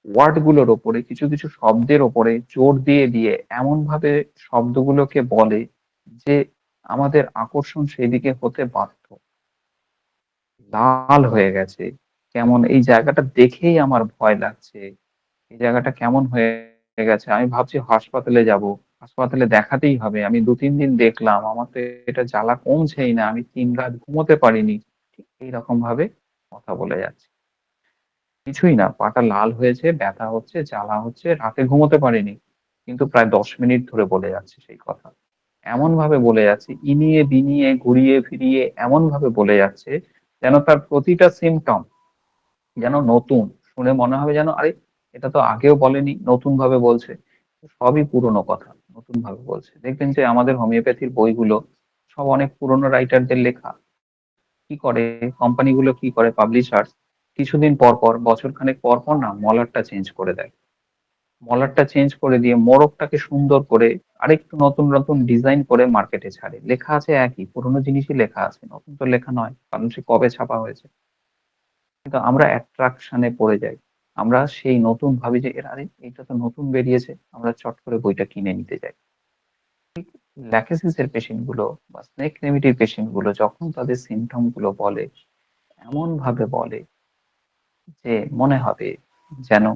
ওয়ার্ড গুলোর ওপরে, কিছু কিছু শব্দের ওপরে জোর দিয়ে দিয়ে এমন ভাবে শব্দগুলোকে বলে যে আমাদের আকর্ষণ সেদিকে হতে বাধ্য। লাল হয়ে গেছে, কেমন এই জায়গাটা দেখেই আমার ভয় লাগছে, এই জায়গাটা কেমন হয়ে গেছে, আমি ভাবছি হাসপাতালে যাব, হাসপাতালে দেখাতেই হবে, আমি ২-৩ দিন দেখলাম, আমার তো এটা জ্বালা কমছেই না, আমি ৩ রাত ঘুমোতে পারিনি। ঠিক এইরকম ভাবে কথা বলে যাচ্ছে। কিছুই না, পাটা লাল হয়েছে, ব্যথা হচ্ছে, জ্বালা হচ্ছে, রাতে ঘুমোতে পারিনি। কিন্তু প্রায় ১০ মিনিট ধরে বলে যাচ্ছে সেই কথা। এমন ভাবে বলে যাচ্ছে, ইনিয়ে বিনিয়ে ঘুরিয়ে ফিরিয়ে এমন ভাবে বলে যাচ্ছে যেন তার প্রতিটা সিম্পটম যেন নতুন। শুনে মনে হবে যেন আরে এটা তো আগেও বলেনি, নতুন ভাবে বলছে। সবই পুরনো কথা, নতুন ভাবে বলছে। দেখবেন যে আমাদের হোমিওপ্যাথির বইগুলো সব অনেক পুরনো রাইটারদের লেখা। কি করে কোম্পানিগুলো, কি করে পাবলিশার্স, কিছুদিন পর পর, বছর খানেক পর পর না মলাটটা চেঞ্জ করে দেয়। মলাটটা চেঞ্জ করে দিয়ে মোড়কটাকে সুন্দর করে আরেকটু নতুন নতুন ডিজাইন করে মার্কেটে ছাড়ে। লেখা আছে একই, পুরোনো জিনিসই লেখা আছে, নতুন তো লেখা নয়, কারণ সে কবে ছাপা হয়েছে। কিন্তু আমরা অ্যাট্রাকশনে পড়ে যাই। আমরা সেই নতুন ভাবি যে এর আরে এটা তো নতুন বেরিয়েছে, আমরা চট করে বইটা কিনে নিতে যাই। ল্যাকেসিস এর পেশেন্ট গুলো বা স্নেক নেমিটির পেশেন্ট গুলো যখন তাদের সিমটম গুলো বলে, এমন ভাবে বলে যে মনে হবে যেন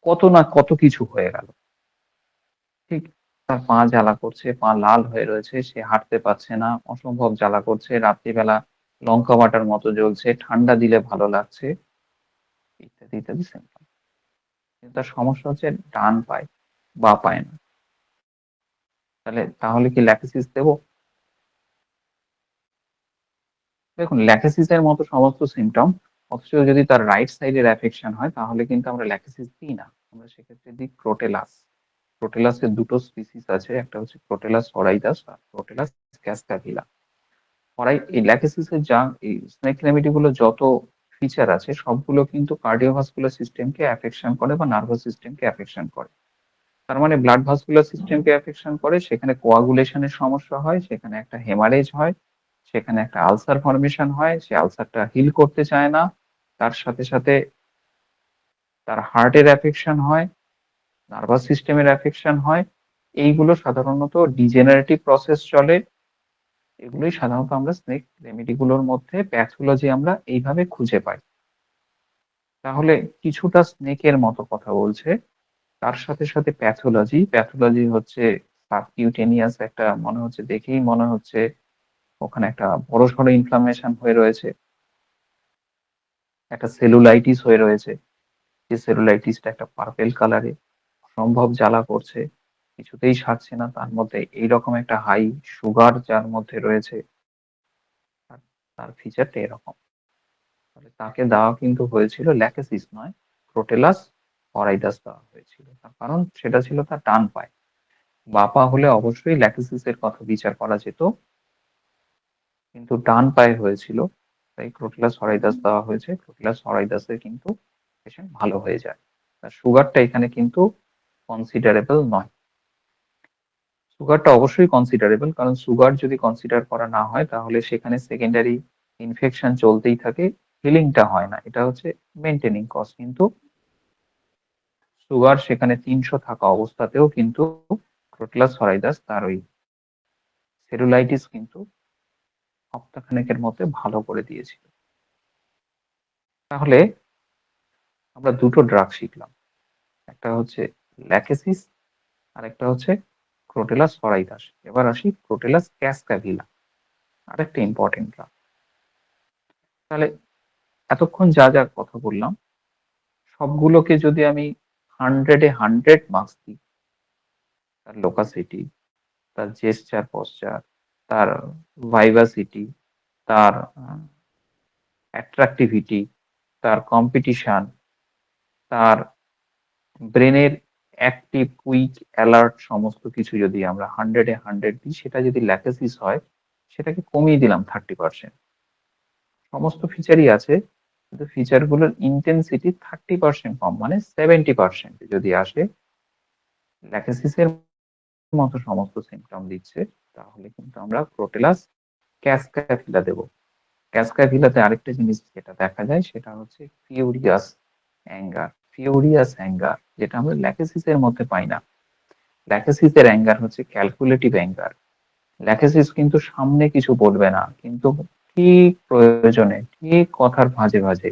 কত না কত কিছু হয়ে গেল। ঠিক, তার পা জ্বালা করছে, পা লাল হয়ে রয়েছে, সে হাঁটতে পারছে না, অসম্ভব জ্বালা করছে, রাত্রিবেলা লঙ্কা বাটার মতো জ্বলছে, ঠান্ডা দিলে ভালো লাগছে, ইত্যাদি ইত্যাদি symptom। কিন্তু তার সমস্যা হচ্ছে ডান পায়ে, বা পায়ে না। তাহলে কি ল্যাকেসিস দেবো? দেখুন, ল্যাকেসিস এর মতো সমস্ত সিমটম, অথচ যদি তার রাইট সাইডের অ্যাফেকশন হয় তাহলে কিন্তু আমরা ল্যাকেসিস দিই না। আমরা সেক্ষেত্রে দিই ক্রোটেলাস। ক্রোটেলাসের দুটো স্পিসিস আছে, একটা হচ্ছে ক্রোটেলাস হরাইদাস আর ক্রোটেলাস ক্যাসকাভিলা। এই ল্যাকেসিসের যা এই স্নেক রেমেডি গুলো যত ফিচার আছে সবগুলো কিন্তু কার্ডিওভাস্কুলার সিস্টেমকে অ্যাফেকশন করে বা নার্ভাস সিস্টেমকে অ্যাফেকশন করে। তার মানে ব্লাড ভাস্কুলার সিস্টেমকে অ্যাফেকশন করে, সেখানে কোয়াগুলেশনের সমস্যা হয়, সেখানে একটা হেমারেজ হয়, সেখানে একটা আলসার ফর্মেশন হয়, সে আলসারটা হিল করতে চায় না, তার সাথে সাথে তার হার্টের অ্যাফেকশন হয়, নার্ভাস সিস্টেমের অ্যাফেকশন হয়। এইগুলো সাধারণত ডিজেনারেটিভ প্রসেস চলে। এগুলোই সাধারণত আমরা স্নেক রেমেডি গুলোর মধ্যে প্যাথোলজি আমরা এইভাবে খুঁজে পাই। তাহলে কিছুটা স্নেকের মতো কথা বলছে, তার সাথে সাথে প্যাথোলজি হচ্ছে সাবকিউটেনিয়াস একটা, মনে হচ্ছে দেখেই মনে হচ্ছে ওখানে একটা বড়সড় ইনফ্লামেশন হয়ে রয়েছে, একটা সেলুলাইটিস হয়ে রয়েছে, যে সেলুলাইটিসটা একটা পার্পেল কালারে, অসম্ভব জ্বালা করছে, কিছুতেই সারছে না, তার মধ্যে এইরকম একটা হাই সুগার যার মধ্যে রয়েছে, আর তার ফিচারটা এরকম। তাহলে তাকে দেওয়া কিন্তু হয়েছিল ল্যাকেসিস নয়, ক্রোটেলাস হরাইদাস দেওয়া হয়েছিল। তার কারণ সেটা ছিল তার ডান পায়ে। বাঁ পা হলে অবশ্যই ল্যাকেসিস এর কথা বিচার করা যেত, কিন্তু ডান পায়ে হয়েছিল, তাই ক্রোটিলাস হরাইদাস দেওয়া হয়েছে। ক্রোটিলাস হরাইদাসে কিন্তু পেশেন্ট ভালো হয়ে যায়। তার সুগারটা এখানে কিন্তু কনসিডারেবল নয়। সুগারটা অবশ্যই কনসিডারেবল, কারণ সুগার যদি কনসিডার করা না হয় তাহলে সেখানে সেকেন্ডারি ইনফেকশন চলতেই থাকে, হিলিংটা হয় না। এটা হচ্ছে মেনটেনিং কজ। কিন্তু সুগার সেখানে ৩০০ থাকা অবস্থাতেও কিন্তু ক্রোটিলাস হরাইদাস তার ওই সেলুলাইটিস কিন্তু সপ্তাহখানেকের মধ্যে ভালো করে দিয়েছিল। তাহলে আমরা দুটো ড্রাগ শিখলাম, একটা হচ্ছে ল্যাকেসিস আর একটা হচ্ছে ক্রোটেলাস হরাইদাস। এবার আসি ক্রোটেলাস ক্যাসকাভিলা, আরেকটা ইম্পর্টেন্ট ড্রাগ। তাহলে এতক্ষণ যা যা কথা বললাম সবগুলোকে যদি আমি 100-এ 100 মার্কস দিই, তার লোকাসিটি, তার জেস্চার পশ্চার, তার ভাইভাসিটি, তার অ্যাট্রাকটিভিটি, তার কম্পিটিশন, তার ব্রেনের অ্যাক্টিভ, কুইক, অ্যালার্ট সমস্ত কিছু যদি আমরা 100-এ 100 দিই, সেটা যদি ল্যাকেসিস হয় সেটাকে কমিয়ে দিলাম 30%। সমস্ত ফিচারই আছে, কিন্তু ফিচার গুলোর ইন্টেন্সিটি 30% কম, মানে 70% যদি আসে, ল্যাকেসিসের মতো সমস্ত সিমটম দিচ্ছে, তাহলে কিন্তু আমরা ক্রোটেলাস ক্যাসকাভিলা দেব। ক্যাসকাভিলাতে আরেকটা জিনিস যেটা দেখা যায় সেটা হচ্ছে ফিউরিয়াস অ্যাঙ্গার। ফিউরিয়াস অ্যাঙ্গার, যেটা আমরা ল্যাকেসিসের মধ্যে পাই না। ল্যাকেসিসের অ্যাঙ্গার হচ্ছে ক্যালকুলেটিভ অ্যাঙ্গার। ল্যাকেসিস কিন্তু সামনে কিছু বলবে না, কিন্তু ঠিক প্রয়োজনে, ঠিক কথার ভাঁজে ভাঁজে,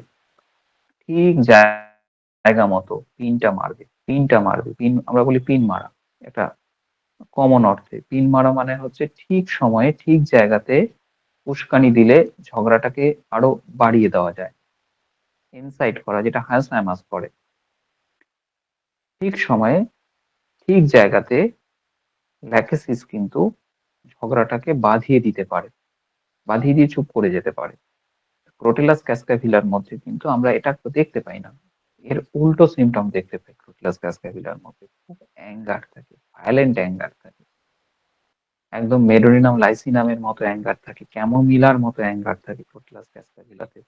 ঠিক জায়গা মতো পিনটা মারবে। পিন আমরা বলি পিন মারা, এটা কমন অর্থে। পিন মারা মানে হচ্ছে ঠিক সময়ে ঠিক জায়গাতে উস্কানি দিলে ঝগড়াটাকে আরো বাড়িয়ে দেওয়া যায়, ইনসাইট করা, যেটা হায়াসামাস করে। ঠিক সময়ে ঠিক জায়গাতে ল্যাকেসিস কিন্তু ঝগড়াটাকে বাঁধিয়ে দিতে পারে, বাঁধিয়ে দিয়ে চুপ করে যেতে পারে। ক্রোটিলাস ক্যাসক্যাভিলার মধ্যে কিন্তু আমরা এটা দেখতে পাই না। এর উল্টো সিমটম দেখতে পাই ক্রোটিলাস ক্যাসক্যাভিলার মধ্যে। খুব অ্যাঙ্গার থাকে, ভায়োলেন্ট অ্যাঙ্গার থাকে, একদম মেডোরিনাম লাইসিনামের মতো অ্যাঙ্গার থাকে, ক্যামোমিলার মতো অ্যাঙ্গার থাকে ক্রোটিলাস ক্যাসক্যাভিলাতে।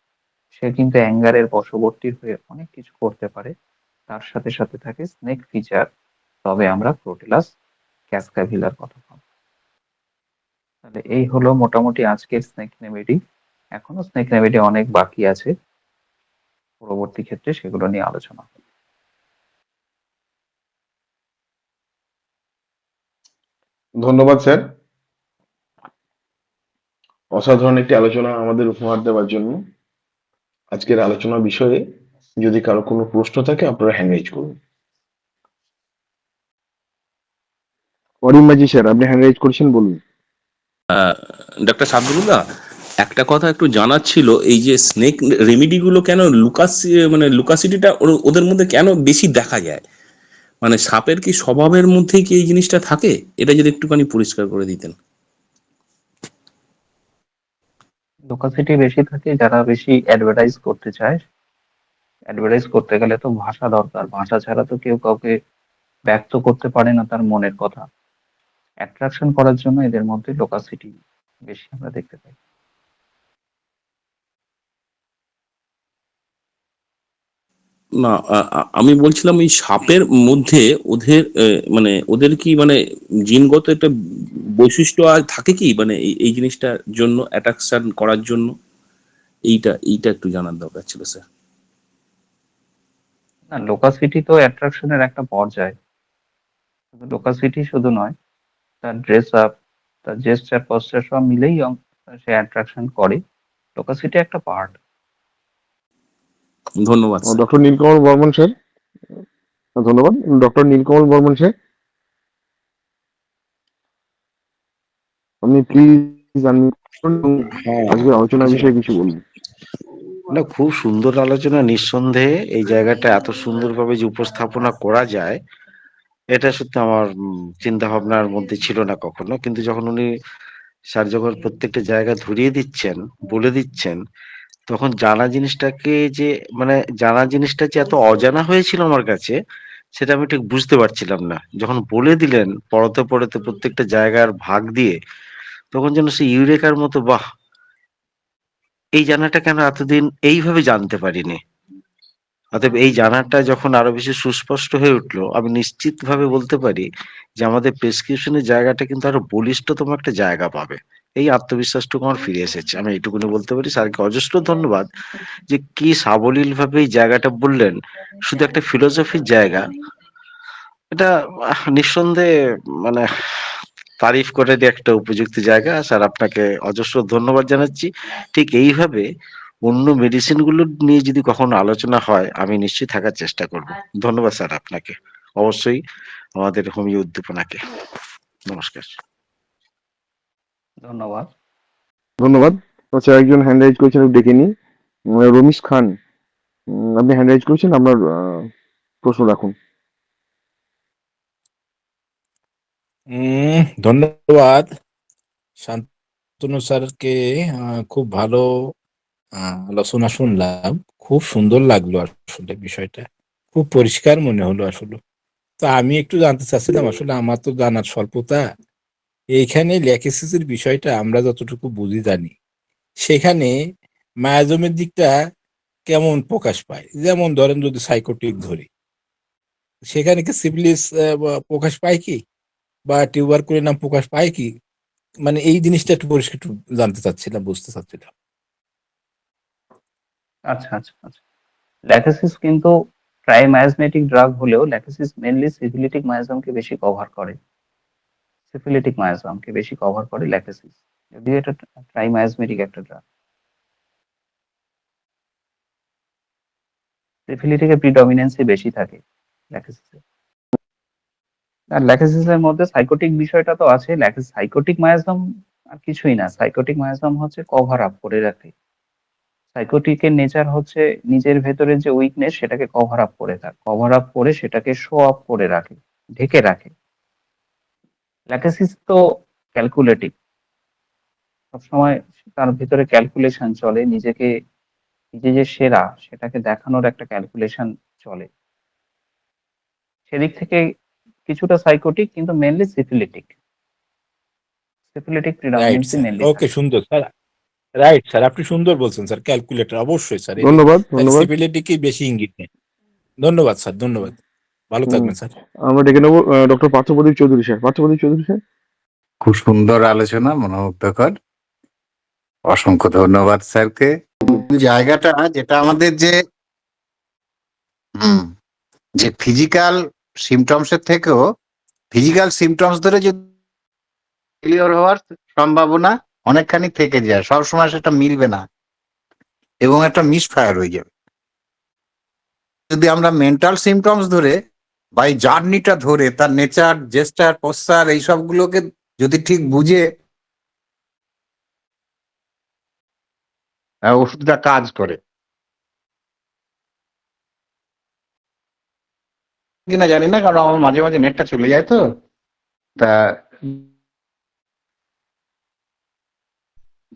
সে কিন্তু অ্যাঙ্গারের বশবর্তী হয়ে অনেক কিছু করতে পারে। তার সাথে সাথে থাকে স্নেক ফিচার, তবে আমরা ক্রোটিলাস ক্যাসক্যাভিলার কথা বলবো। তাহলে এই হলো মোটামুটি আজকের স্নেক রেমেডি। এখনো স্নেক রেমেডি অনেক বাকি আছে, পরবর্তী ক্ষেত্রে সেগুলো নিয়ে আলোচনা হবে। ধন্যবাদ স্যার, অসাধারণ একটি আলোচনা আমাদের উপহার দেওয়ার জন্য। আজকের আলোচনা বিষয়ে যদি কারো কোনো প্রশ্ন থাকে আপনারা হ্যান্ড রাইজ করুন। অরিম মাঝি স্যার, আপনি হ্যান্ড রাইজ করেছেন, বলুন। ডক্টর সাদুল্লাহ, একটা কথা একটু জানার ছিল, এই যে স্নেক রেমিডি গুলো কেন মানে লুকাসিটিটা ওদের মধ্যে কেন বেশি দেখা যায়? মানে সাপের কি স্বভাবের মধ্যেই কি এই জিনিসটা থাকে? এটা যদি একটুখানি পরিষ্কার করে দিতেন। লোকাসিটি বেশি থাকে যারা বেশি অ্যাডভার্টাইজ করতে চায়। অ্যাডভার্টাইজ করতে গেলে তো ভাষা দরকার, ভাষা ছাড়া তো কেউ কাউকে ব্যক্ত করতে পারে না তার মনের কথা। অ্যাট্রাকশন করার জন্য এদের মধ্যে লোকাসিটি বেশি আমরা দেখতে পাই। না, আমি বলছিলাম এই সাপের মধ্যে ওদের মানে ওদের কি মানে জিনগত একটা বৈশিষ্ট্য আর থাকে কি, মানে এই জিনিসটার জন্য অ্যাট্রাকশন করার জন্য? এইটা একটু জানার দরকার ছিল স্যার। না, লোকাসিটি তো অ্যাট্রাকশনের একটা পর্যায়। শুধু লোকাসিটি শুধু নয়, তার ড্রেস আপ, তার জেস্টার পশ্চার সব মিলেই সে অ্যাট্রাকশন করে। লোকাসিটি একটা পার্ট। ধন্যবাদ sir. Doctor Nilkamal Barman sir, ধন্যবাদ। ডক্টর নীলকমল বর্মন স্যার, আপনি প্লিজ হ্যাঁ, আজকের আলোচনার আচ্ছা, বিষয়ে কিছু বলুন। না খুব সুন্দর আলোচনা। নিঃসন্দেহে এই জায়গাটা এত সুন্দরভাবে যে উপস্থাপনা করা যায়, এটা সত্যি আমার চিন্তা ভাবনার মধ্যে ছিল না কখনো। কিন্তু যখন উনি স্যার যখন প্রত্যেকটা জায়গা ধরিয়ে দিচ্ছেন, বলে দিচ্ছেন, তখন জানা জিনিসটাকে যে মানে জানা জিনিসটা যে এত অজানা হয়েছিল আমার কাছে, সেটা আমি ঠিক বুঝতে পারছিলাম না। যখন বলে দিলেন পড়তে পড়তে প্রত্যেকটা জায়গার ভাগ দিয়ে, তখন যেন সে ইউরেকার মতো, বাহ! এই জানাটা কেন এতদিন এইভাবে জানতে পারিনি। অতএব এই জানাটা যখন আরো বেশি সুস্পষ্ট হয়ে উঠলো, আমি নিশ্চিতভাবে বলতে পারি যে আমাদের প্রেসক্রিপশনের জায়গাটা কিন্তু আরো বলিষ্ঠতম একটা জায়গা পাবে। এই আত্মবিশ্বাসটুকু আমার ফিরে এসেছে। আমি এইটুকুনি বলতে পারি। স্যারকে অজস্র ধন্যবাদ যে কি সাবলীল ভাবে এই জায়গাটা বললেন। শুধু একটা ফিলোসফির জায়গা, এটা নিঃসন্দেহে মানে তারিফ করার একটা উপযুক্ত জায়গা। স্যার আপনাকে অজস্র ধন্যবাদ জানাচ্ছি। ঠিক এইভাবে অন্য মেডিসিন গুলো নিয়ে যদি কখনো আলোচনা হয়, আমি নিশ্চয়ই থাকার চেষ্টা করব। ধন্যবাদ স্যার আপনাকে, অবশ্যই আমাদের হোমিও উদ্দীপনাকে। নমস্কার। ধন্যবাদ। ধন্যবাদ। আচ্ছা, একজন হ্যান্ড রাইজ করেছেন, একটু ডেকে নিই। রমিশ খান, আপনি হ্যান্ড রাইজ করেছেন, আপনার প্রশ্ন রাখুন। ধন্যবাদ শান্তনু স্যারকে। খুব ভালো আলোচনা শুনলাম। খুব সুন্দর লাগলো আসলে বিষয়টা, খুব পরিষ্কার মনে হলো আসলে। তো আমি একটু জানতে চাচ্ছিলাম, আসলে আমার তো জানার স্বল্পতা। এইখানে ল্যাকেসিসের বিষয়টা আমরা যতটুকু বুঝি জানি, সেখানে মায়াজমের দিকটা কেমন প্রকাশ পায়? যেমন ধরেন যদি সাইকোটিক ধরি, সেখানে কি সিফিলিস প্রকাশ পায় কি, বা টিউবারকুলিনাম প্রকাশ পায় কি? মানে এই জিনিসটা একটু পরিষ্কার একটু জানতে চাচ্ছিলাম, বুঝতে চাচ্ছিলাম। আচ্ছা আচ্ছা আচ্ছা, ল্যাকেসিস কিন্তু ট্রাইমায়াজমেটিক ড্রাগ হলেও ল্যাকেসিস মেনলি সিফিলিটিক মায়াজমকে বেশি কভার করে। সিফিলিটিক মায়াজমকে বেশি কভার করে ল্যাকেসিস, যদিও এটা ট্রাইমায়াজমেটিক একটা ড্রাগ। সিফিলিটিকের প্রিডমিনেন্সি বেশি থাকে ল্যাকেসিসে। আর ল্যাকেসিসের মধ্যে সাইকোটিক বিষয়টা তো আছে। সাইকোটিক মায়াজম আর কিছুই না, সাইকোটিক মায়াজম হচ্ছে কভার আপ করে রাখে। সাইকোটিকের নেচার হচ্ছে নিজের ভেতরে যে উইকনেস সেটাকে কভার আপ করে সেটাকে শো আপ করে রাখে, ঢেকে রাখে। ল্যাকেসিস তো ক্যালকুলেটিভ, সবসময় তার ভিতরে ক্যালকুলেশন চলে, নিজে যে সেরা সেটাকে দেখানোর একটা ক্যালকুলেশন চলে। সেদিক থেকে কিছুটা সাইকোটিক, কিন্তু mainly syphilitic right predominancy sir, mainly okay, থাকে। সুন্দর স্যার। রাইট স্যার, আপনি সুন্দর বলছেন স্যার, ক্যালকুলেটর অবশ্যই স্যার, এটি ধন্যবাদ ধন্যবাদ। ফ্লেক্সিবিলিটিকে বেশি ইঙ্গিত নেই। ধন্যবাদ স্যার, ধন্যবাদ, ভালো হুম, থাকবেন স্যার। আমরা ডেকে নেবো doctor Parthapradip Chowdhury sir. Parthapradip Chowdhury sir. খুব সুন্দর আলোচনা, মনোমুগ্ধকর। অসংখ্য ধন্যবাদ স্যারকে। জায়গাটা যেটা আমাদের হুম, যে ফিজিক্যাল সিমটমস এর থেকেও ফিজিক্যাল সিমটমস ধরে যে ক্লিয়ার হওয়ার সম্ভাবনা অনেকখানি থেকে যায়, সবসময় সেটা মিলবে না এবং একটা মিসফায়ার হয়ে যাবে। যদি আমরা মেন্টাল সিমটমস ধরে বা এই জার্নিটা ধরে তার নেচার, জেস্টার, পোস্টার এই সবগুলোকে যদি ঠিক বুঝে ওষুধটা কাজ করে কিনা জানি না, কারণ আমার মাঝে মাঝে নেটটা চলে যায় তো। তা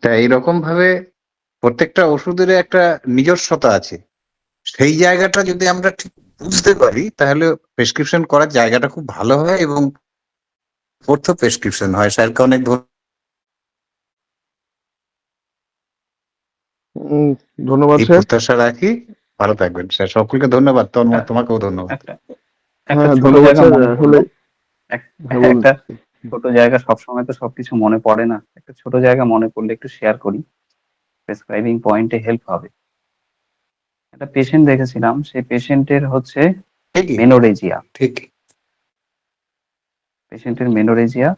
তা এইরকম ভাবে প্রত্যেকটা ওষুধের একটা নিজস্বতা আছে। সেই জায়গাটা যদি আমরা ঠিক বুঝতে পারি তাহলে প্রেসক্রিপশন করার জায়গাটা খুব ভালো হয় এবং অর্থ প্রেসক্রিপশন হয়। স্যারকে অনেক ধন্যবাদ এই স্যার। প্রত্যাশা রাখি। ভালো থাকবেন স্যার, সকলকে ধন্যবাদ। তোমাকেও ধন্যবাদ। একটা হ্যাঁ, ছোট ধন্যবাদ জায়গা স্যার। মনে আসলে পড়লো। হ্যাঁ, বলুন। একটা ছোট জায়গা, সবসময় তো সবকিছু মনে পড়ে না, একটা ছোট জায়গা মনে পড়লে একটু শেয়ার করি, প্রেসক্রাইবিং পয়েন্টে হেল্প হবে। একটা পেশেন্ট দেখেছিলাম, সেই পেশেন্টের হচ্ছে ঠিকই, মেনোরেজিয়া। ঠিক। পেশেন্টের মেনোরেজিয়া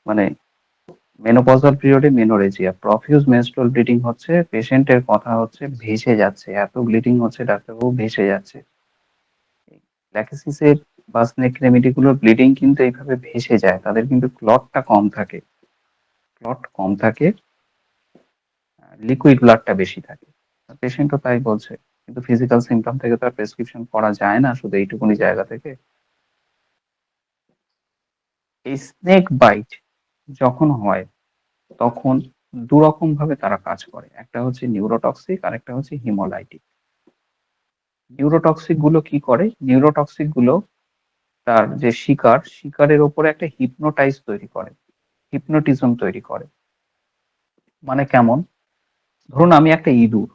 মানে মেনোপজাল পিরিয়ডে মেনোরেজিয়া, প্রফিউজ মেনস্ট্রুয়াল ব্লিডিং হচ্ছে। পেশেন্টের কথা হচ্ছে ভেসে যাচ্ছে, এত ব্লিডিং হচ্ছে ডাক্তারবাবু, ভেসে যাচ্ছে। ল্যাকেসিসের বা স্নেক রেমেডি গুলোর ব্লিডিং কিন্তু এইভাবে ভেসে যায়, তাদের কিন্তু ক্লটটা কম থাকে, লিকুইড ব্লাডটা বেশি থাকে। পেশেন্টও তাই বলছে, কিন্তু ফিজিক্যাল সিমটম থেকে তো আর প্রেসক্রিপশন করা যায় না শুধু এইটুকুনি জায়গা থেকে। এই স্নেক বাইট যখন হয় তখন দুরকম ভাবে তারা কাজ করে, একটা হচ্ছে নিউরোটক্সিক আর একটা হচ্ছে হিমোলাইটিক। নিউরোটক্সিক গুলো কি করে? নিউরোটক্সিক গুলো তার যে শিকারের ওপরে একটা হিপনোটিজম তৈরি করে। মানে কেমন? ধরুন আমি একটা ইঁদুর,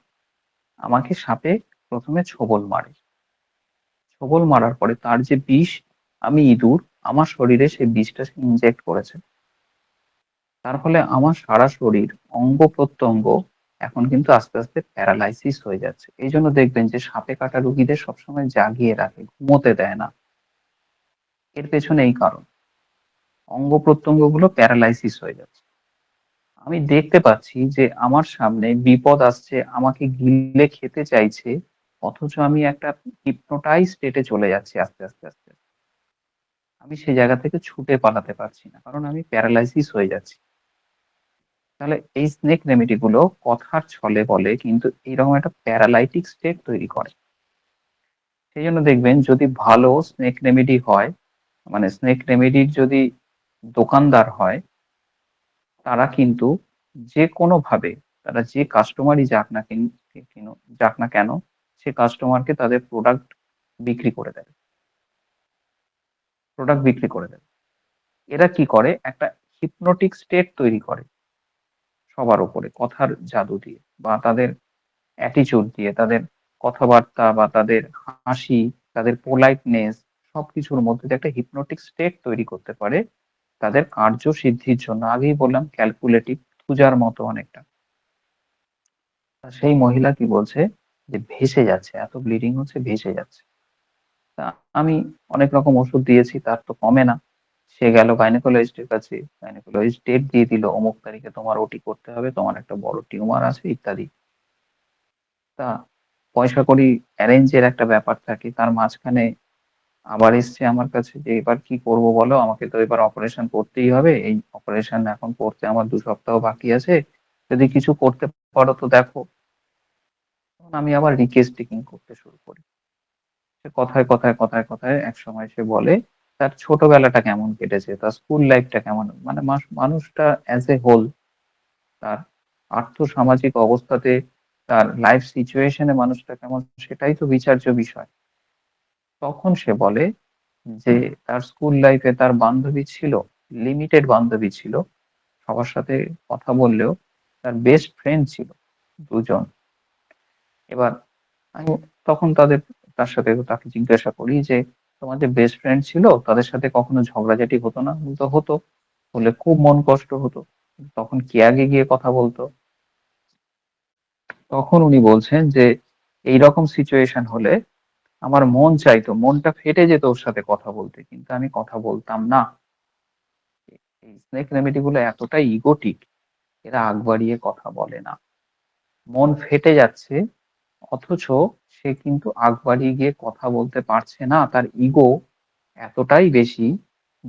আমাকে সাপে প্রথমে ছোবল মারার পরে তার যে বিষ, আমি ইঁদুর, আমার শরীরে সেই বিষটা ইনজেক্ট করেছে। তার ফলে আমার সারা শরীর, অঙ্গ প্রত্যঙ্গ এখন কিন্তু আস্তে আস্তে প্যারালাইসিস হয়ে যাচ্ছে। এই জন্য দেখবেন যে সাপে কাটা রোগীদের সবসময় জাগিয়ে রাখে, ঘুমোতে দেয় না। এর পেছনে এই কারণ, অঙ্গ প্রত্যঙ্গ গুলো প্যারালাইসিস হয়ে যাচ্ছে। আমি দেখতে পাচ্ছি যে আমার সামনে বিপদ আসছে, আমাকে গিলে খেতে চাইছে, অথচ আমি একটা হিপনোটাইজ স্টেটে চলে যাচ্ছি আস্তে আস্তে আস্তে। আমি সেই জায়গা থেকে ছুটে পালাতে পারছি না, কারণ আমি প্যারালাইসিস হয়ে যাচ্ছি। তাহলে এই স্নেক রেমেডি গুলো কথার ছলে বলে কিন্তু এইরকম একটা প্যারালাইটিক স্টেট তৈরি করে। সেই জন্য দেখবেন যদি ভালো স্নেক রেমেডি হয়, মানে স্নেক রেমেডির যদি দোকানদার হয়, তারা কিন্তু যে কোনো ভাবে, তারা যে কাস্টমারই যাক না কেন, সে কাস্টমারকে তাদের বিক্রি করে দেয় বিক্রি করে দেয়। এরা কি করে? একটা হিপনোটিক স্টেট তৈরি করে সবার উপরে, কথার জাদু দিয়ে বা তাদের অ্যাটিচিউড দিয়ে, তাদের কথাবার্তা বা তাদের হাসি, তাদের পোলাইটনেস, সবকিছুর মধ্যে দিয়ে একটা হিপনোটিক স্টেট তৈরি করতে পারে তাদের কার্য সিদ্ধির জন্য। আগেই বললাম ক্যালকুলেটিভ, পূজার মতো অনেকটা। তা সেই মহিলা কি বলছে? যে ভেসে যাচ্ছে, এত ব্লিডিং হচ্ছে, ভেসে যাচ্ছে। তা আমি অনেক রকম ওষুধ দিয়েছি, তার তো কমে না। সে গেল গাইনোকোলজিস্টের কাছে, গাইনোকোলজিস্ট ডেট দিয়ে দিল, অমুক তারিখে তোমার ওটি করতে হবে, তোমার একটা বড় টিউমার আছে ইত্যাদি। তা পয়সা কড়ি অ্যারেঞ্জের একটা ব্যাপার থাকে, তার মাঝখানে আবার এসছে আমার কাছে যে এবার কি করব বলো, আমাকে তো এবার অপারেশন করতেই হবে, এই অপারেশন এখন করতে আমার 2 সপ্তাহ বাকি আছে, যদি কিছু করতে পারো তো দেখো। তখন আমি আবার রিকেস্টিকিং করতে শুরু করি। সে কথায় কথায় কথায় কথায় এক সময় সে বলে তার ছোটবেলাটা কেমন কেটেছে, তার স্কুল লাইফটা কেমন, মানে মানুষটা অ্যাজ এ হোল, তার আর্থ সামাজিক অবস্থাতে, তার লাইফ সিচুয়েশনে মানুষটা কেমন, সেটাই তো বিচার্য বিষয়। তখন সে বলে যে তার স্কুল লাইফে তার বান্ধবী ছিল, লিমিটেড বান্ধবী ছিল, সবার সাথে কথা বললেও তার বেস্ট ফ্রেন্ড ছিল 2 জন। এবার আমি তখন তাকে জিজ্ঞাসা করি যে তোমার যে বেস্ট ফ্রেন্ড ছিল তাদের সাথে কখনো ঝগড়াঝাটি হতো না? বলতো হতো। বলে খুব মন কষ্ট হতো, তখন কে আগে গিয়ে কথা বলতো? তখন উনি বলছেন যে এইরকম সিচুয়েশন হলে আমার মন চাইতো, মনটা ফেটে যেত ওর সাথে কথা বলতে, কিন্তু আমি কথা বলতাম না। এই স্নেক রেমেডি গুলো এতটাই ইগোটিক, এরা আগ বাড়িয়ে কথা বলে না। মন ফেটে যাচ্ছে, অথচ সে কিন্তু আগ বাড়িয়ে গিয়ে কথা বলতে পারছে না, তার ইগো এতটাই বেশি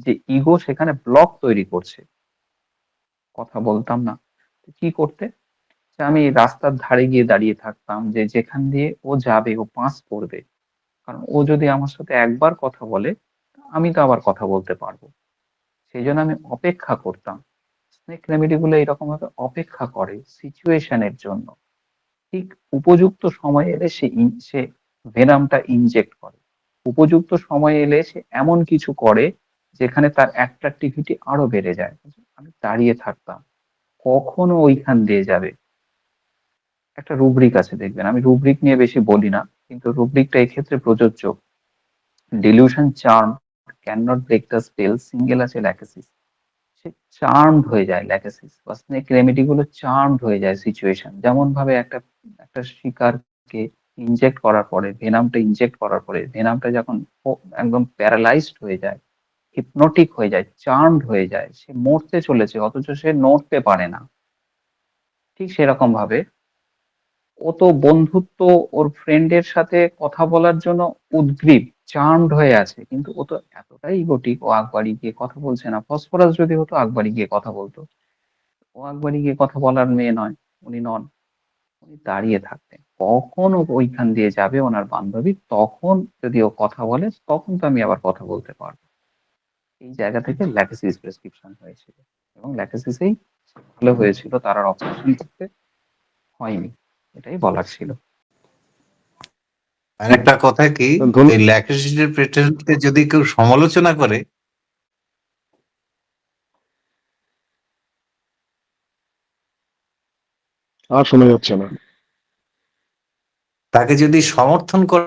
যে ইগো সেখানে ব্লক তৈরি করছে। কথা বলতাম না। তো কি করতে? যে আমি রাস্তার ধারে গিয়ে দাঁড়িয়ে থাকতাম, যে যেখান দিয়ে ও যাবে ও পাস করবে, কারণ ও যদি আমার সাথে একবার কথা বলে আমি তো আবার কথা বলতে পারবো। সেই জন্য আমি অপেক্ষা করতাম। স্নেক রেমেডি গুলো এরকম ভাবে অপেক্ষা করে সিচুয়েশনের জন্য। ঠিক উপযুক্ত সময় এলে সে ভেনামটা ইনজেক্ট করে। উপযুক্ত সময় এলে সে এমন কিছু করে যেখানে তার অ্যাট্রাকটিভিটি আরো বেড়ে যায়। আমি দাঁড়িয়ে থাকতাম, কখনো ওইখান দিয়ে যাবে। একটা রুব্রিক আছে দেখবেন, আমি রুব্রিক নিয়ে বেশি বলি না, কিন্তু রুব্রিকটা এক্ষেত্রে প্রযোজ্য। Delusion charm can not break the spell, single আছে ল্যাকেসিস। সে চার্মড হয়ে যায়, ল্যাকেসিস বা স্নেক রেমেডি গুলো চার্মড হয়ে যায় সিচুয়েশন। যেমন ভাবে একটা একটা শিকারকে ইনজেক্ট করার পরে, ভেনামটা ইনজেক্ট করার পরে ভেনামটা যখন একদম প্যারালাইজড হয়ে যায়, হিপনোটিক হয়ে যায়, চার্মড হয়ে যায়, সে মরতে চলেছে অথচ সে নড়তে পারে না, ঠিক সেরকম ভাবে ও তো বন্ধুত্ব, ওর ফ্রেন্ডের সাথে কথা বলার জন্য উদগ্রীব, চার্মড হয়ে আছে, কিন্তু ও তো এতটাই ইগোটিক, ও আগবাড়ি গিয়ে কথা বলছে না। ফসফরাস যদি হতো আগবাড়ি গিয়ে কথা বলতো, ও আগবাড়ি গিয়ে কথা বলার মেয়ে নয়, উনি নন। উনি দাঁড়িয়ে থাকতেন, কখন ও ওইখান দিয়ে যাবে ওনার বান্ধবী, তখন যদি ও কথা বলে তখন তো আমি আবার কথা বলতে পারবো। এই জায়গা থেকে ল্যাকেসিস প্রেসক্রিপশন হয়েছিল, এবং ল্যাকেসিসেই ভালো হয়েছিল, তার আর অপারেশন করতে হয়নি। এটাই বলার ছিল। আর একটা কথা কি, এই ল্যাক্টোসিসের পেশেন্টকে যদি কেউ সমালোচনা করে, আর শোনা যাচ্ছে না। তাকে যদি সমর্থন করে,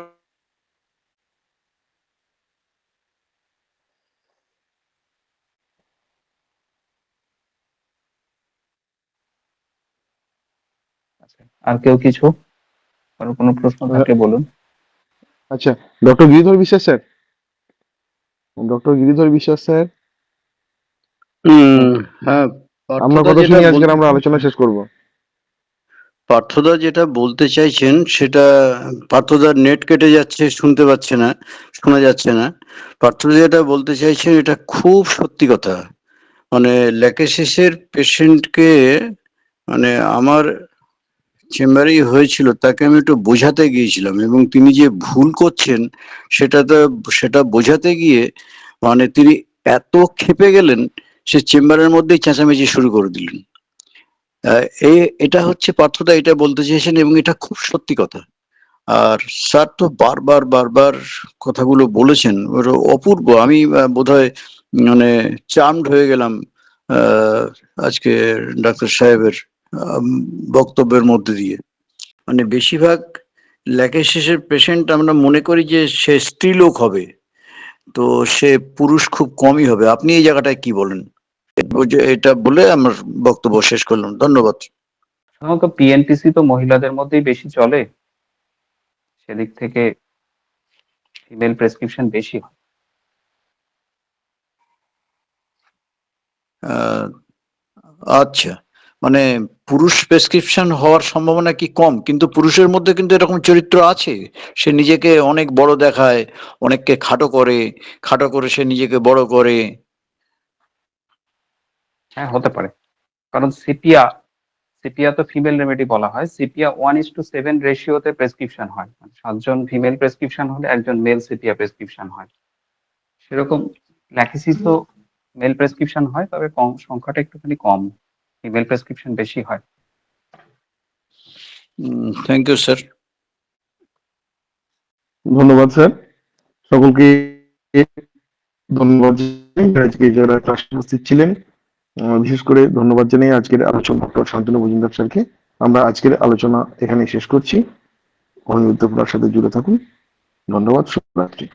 আচ্ছা, আর কেউ কিছু, কারো কোনো প্রশ্ন থাকলে বলুন। আচ্ছা, ডক্টর গিরিধর বিশ্বাস স্যার, ডক্টর গিরিধর বিশ্বাস স্যার, হ্যাঁ, আপনার পার্থদা কথা যেটা শুনে আজকের বলতে আমরা আলোচনা শেষ করব। পার্থদা যেটা বলতে চাইছেন সেটা, পার্থদার নেট কেটে যাচ্ছে, শুনতে পাচ্ছে না, শোনা যাচ্ছে না। পার্থদা যেটা বলতে চাইছেন এটা খুব সত্যি কথা। মানে ল্যাকেসিসের পেশেন্টকে, মানে আমার চেম্বারেই হয়েছিল, তাকে আমি একটু বোঝাতে গিয়েছিলাম, এবং তিনি যে ভুল করছেন সেটা বোঝাতে গিয়ে মানে তিনি এত ক্ষেপে গেলেন, সে চেম্বারের মধ্যেই চেঁচামেচি শুরু করে দিলেন। এটা হচ্ছে পার্থদা এটা বলতে চেয়েছেন, এবং এটা খুব সত্যি কথা। আর স্যার তো বারবার বারবার কথাগুলো বলেছেন, ওর অপূর্ব। আমি বোধহয় মানে চার্মড হয়ে গেলাম আজকে ডাক্তার সাহেবের বক্তব্যের মধ্যে দিয়ে। মানে বেশিরভাগ ল্যাকেসিসের পেশেন্ট আমরা মনে করি যে সে স্ত্রীলোক হবে, তো সে পুরুষ খুব কমই হবে। আপনি এই জায়গাটায় কি বলেন? এটা বলে আমার বক্তব্য শেষ করলাম, ধন্যবাদ। সাধারণত পিএনপিসি তো মহিলাদের মধ্যেই বেশি চলে, সেদিক থেকে ফিমেল প্রেসক্রিপশন বেশি হয়। আহ, আচ্ছা, মানে পুরুষ প্রেসক্রিপশন হওয়ার সম্ভাবনা কি কম, কিন্তু পুরুষের মধ্যে কিন্তু এরকম চরিত্র আছে, সে নিজেকে অনেক বড় দেখায়, অনেককে খাটো করে সে নিজেকে বড় করে। হ্যাঁ, হতে পারে, কারণ সিপিয়া তো ফিমেল রেমেডি বলা হয়। সিপিয়া 1:7 রেশিওতে প্রেসক্রিপশন হয়, মানে 7জন ফিমেল প্রেসক্রিপশন হলে একজন মেল সিপিয়া প্রেসক্রিপশন হয়। সেরকম ল্যাকিসিস তো মেল প্রেসক্রিপশন হয়, তবে কম, সংখ্যাটা একটুখানি কম, ফিমেল প্রেসক্রিপশন বেশি হয়। Thank you sir. ধন্যবাদ স্যার। সকলকে ধন্যবাদ জানাই আজকে যারা ক্লাসে উপস্থিত ছিলেন। বিশেষ করে ধন্যবাদ জানাই আজকের আলোচক ডক্টর শান্তনু মজুমদার স্যারকে। আমরা আজকের আলোচনা এখানে শেষ করছি। হোমিও উদ্দীপনার সাথে জুড়ে থাকুন। ধন্যবাদ, শুভরাত্রি।